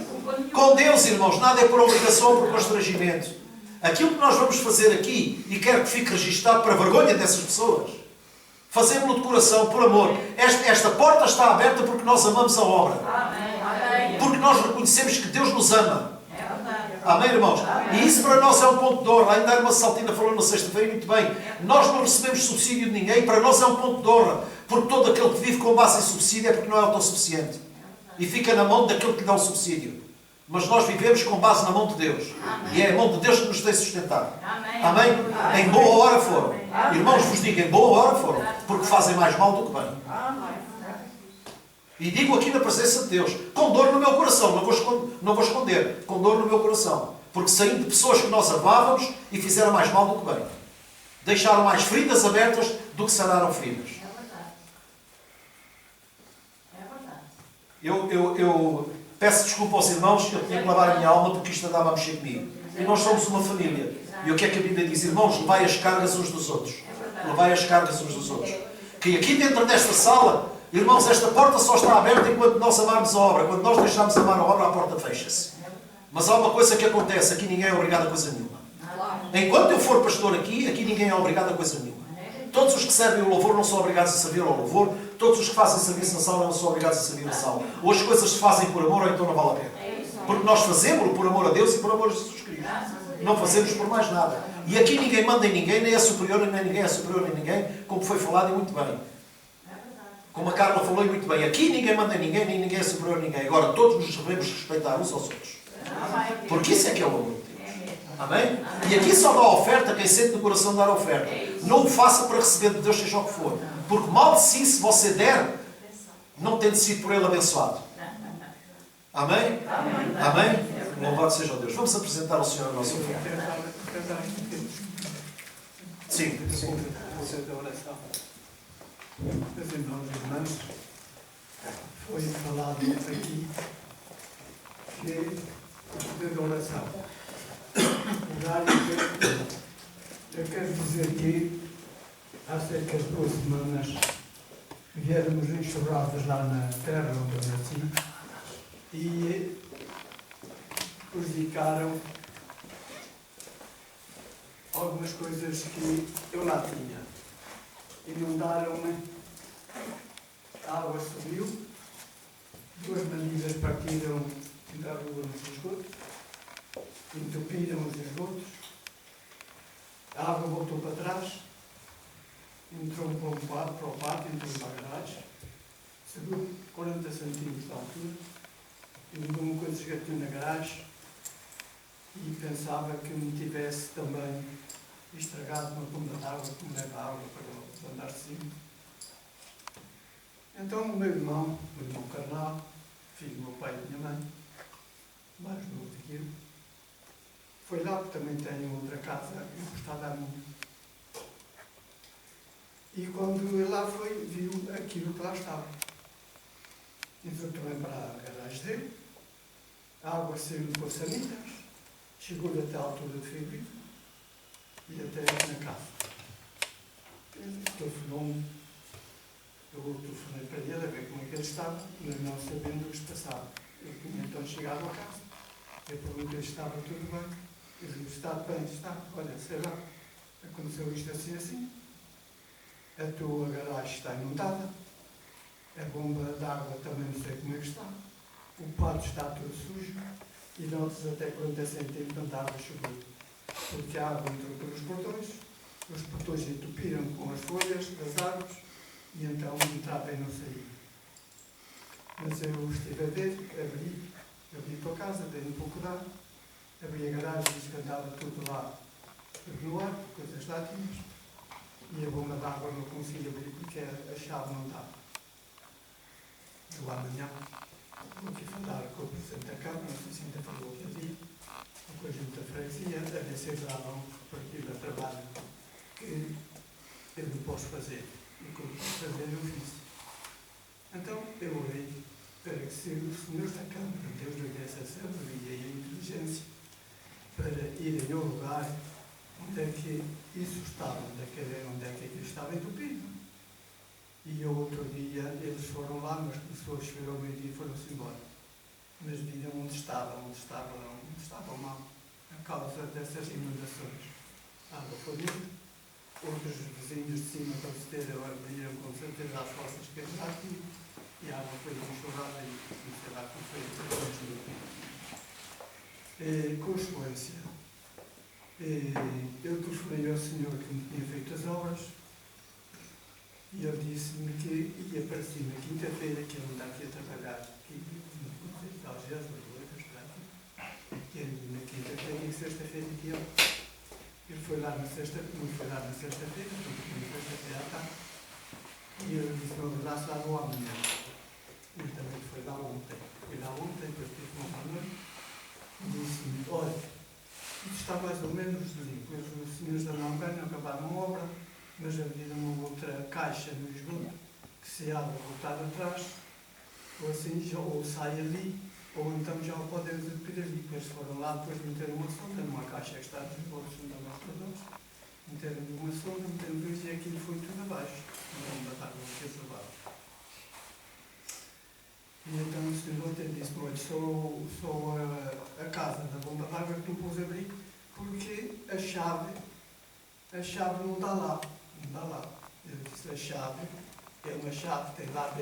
Com Deus, irmãos, nada é por obrigação ou por constrangimento. Aquilo que nós vamos fazer aqui, e quero que fique registado para a vergonha dessas pessoas, fazemos-lo de coração, por amor. Esta porta está aberta porque nós amamos a obra. Porque nós reconhecemos que Deus nos ama. Amém, irmãos? E isso para nós é um ponto de honra. Ainda a irmã Saltina falou na sexta-feira muito bem. Nós não recebemos subsídio de ninguém, para nós é um ponto de honra. Porque todo aquele que vive com base em subsídio é porque não é autossuficiente. E fica na mão daquele que lhe dá o subsídio. Mas nós vivemos com base na mão de Deus. E é a mão de Deus que nos tem sustentado. Amém? Em boa hora foram. Irmãos, vos digo, em boa hora foram. Porque fazem mais mal do que bem. E digo aqui na presença de Deus, com dor no meu coração, não vou esconder, com dor no meu coração. Porque saí de pessoas que nós amávamos e fizeram mais mal do que bem. Deixaram mais feridas abertas do que sararam feridas. Eu peço desculpa aos irmãos, eu tinha que lavar a minha alma porque isto andava a mexer comigo. E nós somos uma família. E o que é que a Bíblia diz? Irmãos, levai as cargas uns dos outros. Levai as cargas uns dos outros. Que aqui dentro desta sala, irmãos, esta porta só está aberta enquanto nós amarmos a obra. Quando nós deixarmos amar a obra, a porta fecha-se. Mas há uma coisa que acontece, aqui ninguém é obrigado a coisa nenhuma. Enquanto eu for pastor aqui ninguém é obrigado a coisa nenhuma. Todos os que servem o louvor não são obrigados a servir ao louvor. Todos os que fazem serviço na sala não são obrigados a servir na sala. Ou as coisas se fazem por amor ou então não vale a pena. Porque nós fazemos por amor a Deus e por amor a Jesus Cristo. Não fazemos por mais nada. E aqui ninguém manda em ninguém, nem é superior, nem ninguém é superior em ninguém, como foi falado e muito bem. Como a Carla falou e muito bem. Aqui ninguém manda em ninguém, nem ninguém é superior a ninguém. Agora todos nos devemos respeitar uns aos outros. Porque isso é que é o amor de Deus. Amém? E aqui só dá oferta quem sente no coração dar oferta. Não o faça para receber de Deus, seja o que for. Porque mal de si, se você der, não tendo sido por Ele abençoado. Amém? Amém? Louvado seja o Deus. Vamos apresentar ao Senhor a nossa oferta. Sim. Meus irmãos e irmãs, foi falado aqui de oração. Eu quero dizer que há cerca de 2 semanas viemos enxurradas lá na terra onde eu nasci e prejudicaram algumas coisas que eu lá tinha. Inundaram-me, a água subiu, 2 manilhas partiram da rua nos esgotos, entupiram os esgotos, a água voltou para trás, entrou para o pátio, entrou para a garagem, subiu 40 centímetros de altura, inundou-me quando cheguei aqui na garagem e pensava que me tivesse também estragado uma bomba de água que me leva água para o andar de cima. Então o meu irmão carnal, filho do meu pai e da minha mãe, mais novo que eu, foi lá, porque também tenho outra casa encostada à minha. E quando ele lá foi, viu aquilo que lá estava. Entrou também para a garagem dele, a água saiu de poçanitas, chegou-lhe até a altura de febril e até na casa. Ele telefonou-me, eu telefonei para ele a ver como é que ele estava, mas não sabendo o que se passava. Eu tinha então chegado a casa, eu perguntei se estava tudo bem. Ele disse: está bem, está. Olha, sei lá, aconteceu isto assim, assim. A tua garagem está inundada, a bomba de água também não sei como é que está, o pátio está todo sujo e notas até 40 centímetros de água choveu. Porque a água entrou pelos portões, os portões entupiram com as folhas das árvores e então entrava e não saía. Mas eu estive a ver, abri para casa, dei um pouco de água, abri a garagem e disse que andava tudo lá no ar, coisas lá tinhas, e a bomba de água não conseguia abrir porque a chave não estava. Eu amanhã vou aqui falar com o Presidente da Câmara, não sei se ainda falou aquele dia, com a Junta da Freguesia, a ver se eles lá vão partir a trabalho que eu não posso fazer. E o que eu posso fazer eu fiz. Então eu orei para que se os senhores da Câmara, Deus lhe desse a sabedoria e a inteligência para irem ao lugar onde é que isso estava, onde é que aquilo estava entupido. E eu, outro dia, eles foram lá, mas começou a chover ao meio-dia e foram-se embora. Mas viram onde estava mal, a causa dessas inundações. A água foi limpa, outros vizinhos de cima da esteira abriram com certeza as fossas que eles lá tinham, e a água foi enxurrada e não sei lá como foi. Consequência. Eu telefonei ao senhor que me tinha feito as obras e ele disse-me que ia aparecer na quinta-feira, que ele está aqui a trabalhar, aqui no Conselho de Algés, que é na quinta-feira e sexta-feira que ele foi lá na sexta-feira, porque na sexta-feira à tarde, e ele disse: não, lá se lá vou amanhã. Ele também foi lá ontem, depois tive uma noite, e disse-me: olha, Isto está mais ou menos limpo. Os senhores da Nangana acabaram a obra, mas havia uma outra caixa no esgoto que se há de voltar atrás, ou assim, ou sai ali, ou então já o podem repetir ali. Depois foram lá, depois meteram uma sonda numa caixa que está nos esgotos, não dá para todos. Meteram uma sonda, meteram dois e aquilo foi tudo abaixo. Não dá para água que é abaixo. E então o senhor ontem disse: olha, sou a casa da bomba d'água que não pôs abrir porque a chave não está lá. Não está lá. Eu disse: a chave é uma chave que tem lá a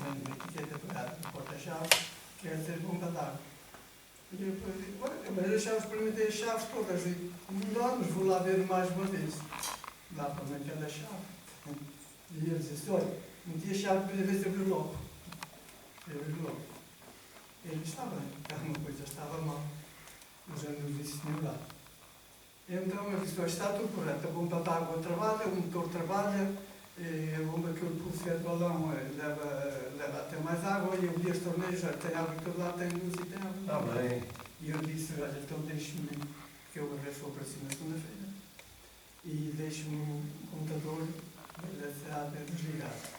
uma etiqueta pegada na porta-chave, que é dizer bomba d'água. E eu disse: olha, mas as chaves, experimentei as chaves todas e não, mas vou lá ver mais uma vez. Lá para naquela chave. E eu disse: olha, meti a chave para ver se abriu logo. Ele está bem, alguma coisa estava mal, mas eu não disse nenhum lado. Então eu disse: está tudo correto, a bomba d'água trabalha, o motor trabalha, a bomba que eu pus de balão leva até mais água, e eu vi as torneiras, já tem água em todo lado, tem luz e tem água. Amém. E eu disse: olha, então deixe-me, porque eu agora vou para cima segunda-feira, e deixe-me o computador desligado.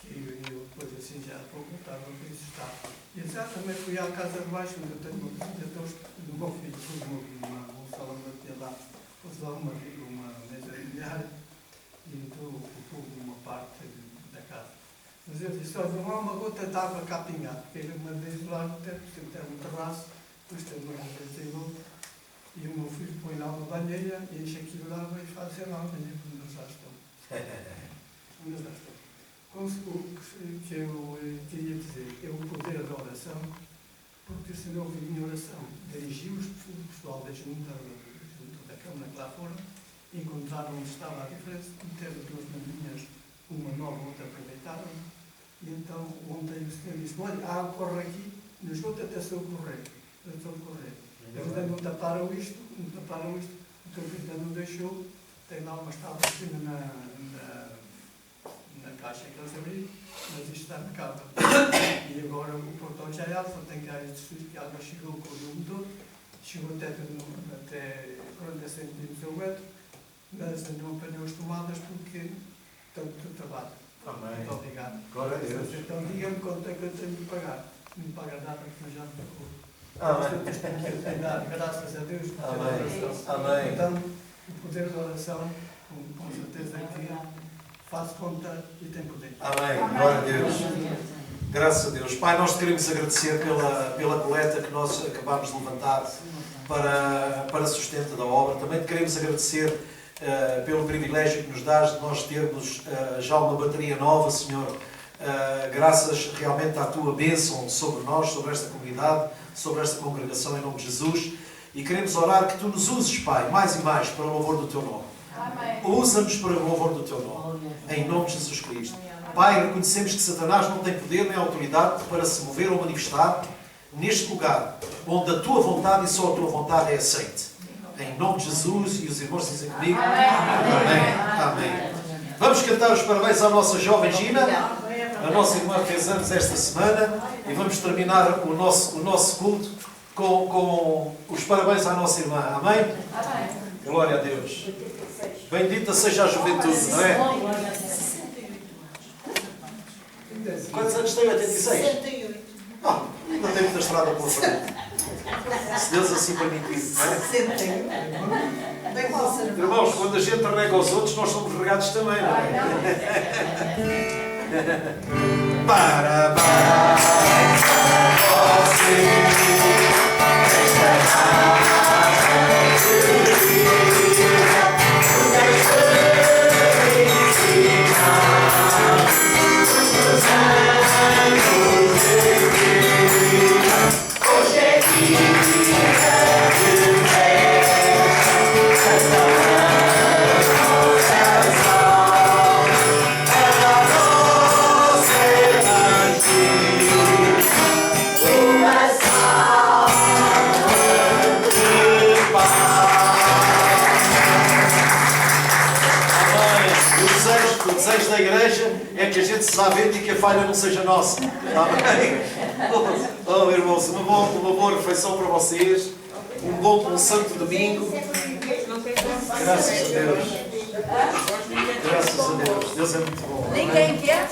E eu depois assim já vou voltar a ver se está. E já também fui à casa de baixo, onde eu tenho uma visita do meu filho, pus um salão de ter lá, pus lá uma mesa de bilhar e entrou uma parte da casa. Mas eu disse: olha, não há uma gota de água cá a pingar, porque ele me diz lá no teto, tem um terraço, depois tem uma mesa em volta, e o meu filho põe lá uma banheira, enche aquilo de água e faz lá a banheira, onde já estão. Onde já estão. O que eu queria dizer é o poder da oração, porque o Senhor ouviu minha oração, dirigiu o pessoal da junta da Câmara que lá foram, encontraram onde estava a diferença, meteram duas maninhas, uma nova, outra aproveitaram, e então ontem o Senhor disse: olha, a água corre aqui, no esgoto até se eu correr. Eles ainda não taparam isto, o teu filho ainda não deixou, tem lá uma tábua na caixa que eles abriram, mas isto está na capa. E agora o portão já é alto, só tem que área de suíço, que a água chegou com o volume todo, chegou até 40 centímetros ao metro, mas não apanhou as tomadas porque tanto trabalho. Amém. Muito obrigado. Glória a Deus. Então diga-me quanto é que eu tenho de pagar. Não me paga nada, porque já me pagou. Amém. Eu tenho dado graças a Deus por ter Amém. oração. Amém. Então, o poder da oração, com certeza que faço conta e tem poder. Amém. Glória a Deus. Graças a Deus. Pai, nós te queremos agradecer pela coleta que nós acabámos de levantar para sustento da obra. Também te queremos agradecer pelo privilégio que nos dás de nós termos já uma bateria nova, Senhor. Graças realmente à tua bênção sobre nós, sobre esta comunidade, sobre esta congregação, em nome de Jesus. E queremos orar que tu nos uses, Pai, mais e mais para o louvor do teu nome. Usa-nos para o louvor do teu nome, em nome de Jesus Cristo. Pai, reconhecemos que Satanás não tem poder nem autoridade para se mover ou manifestar neste lugar, onde a tua vontade e só a tua vontade é aceite. Em nome de Jesus, e os irmãos dizem comigo: Amém. Amém. Vamos cantar os parabéns à nossa jovem Gina, a nossa irmã que fez anos esta semana, e vamos terminar o nosso culto com os parabéns à nossa irmã. Amém? Glória a Deus. Bendita seja a juventude, não é? Quantos anos tem? 86? 68. Ainda tem muita estrada pela frente. Se Deus assim permitir, não é? 61. Bem conservado. Irmãos, quando a gente rega aos outros, nós somos regados também, não é? Parabéns a você. Da igreja é que a gente se vende e que a falha não seja nossa. Está bem? Oh, irmãos, uma boa refeição para vocês. um santo domingo. Graças a Deus. Graças a Deus. Deus é muito bom. Ninguém quer.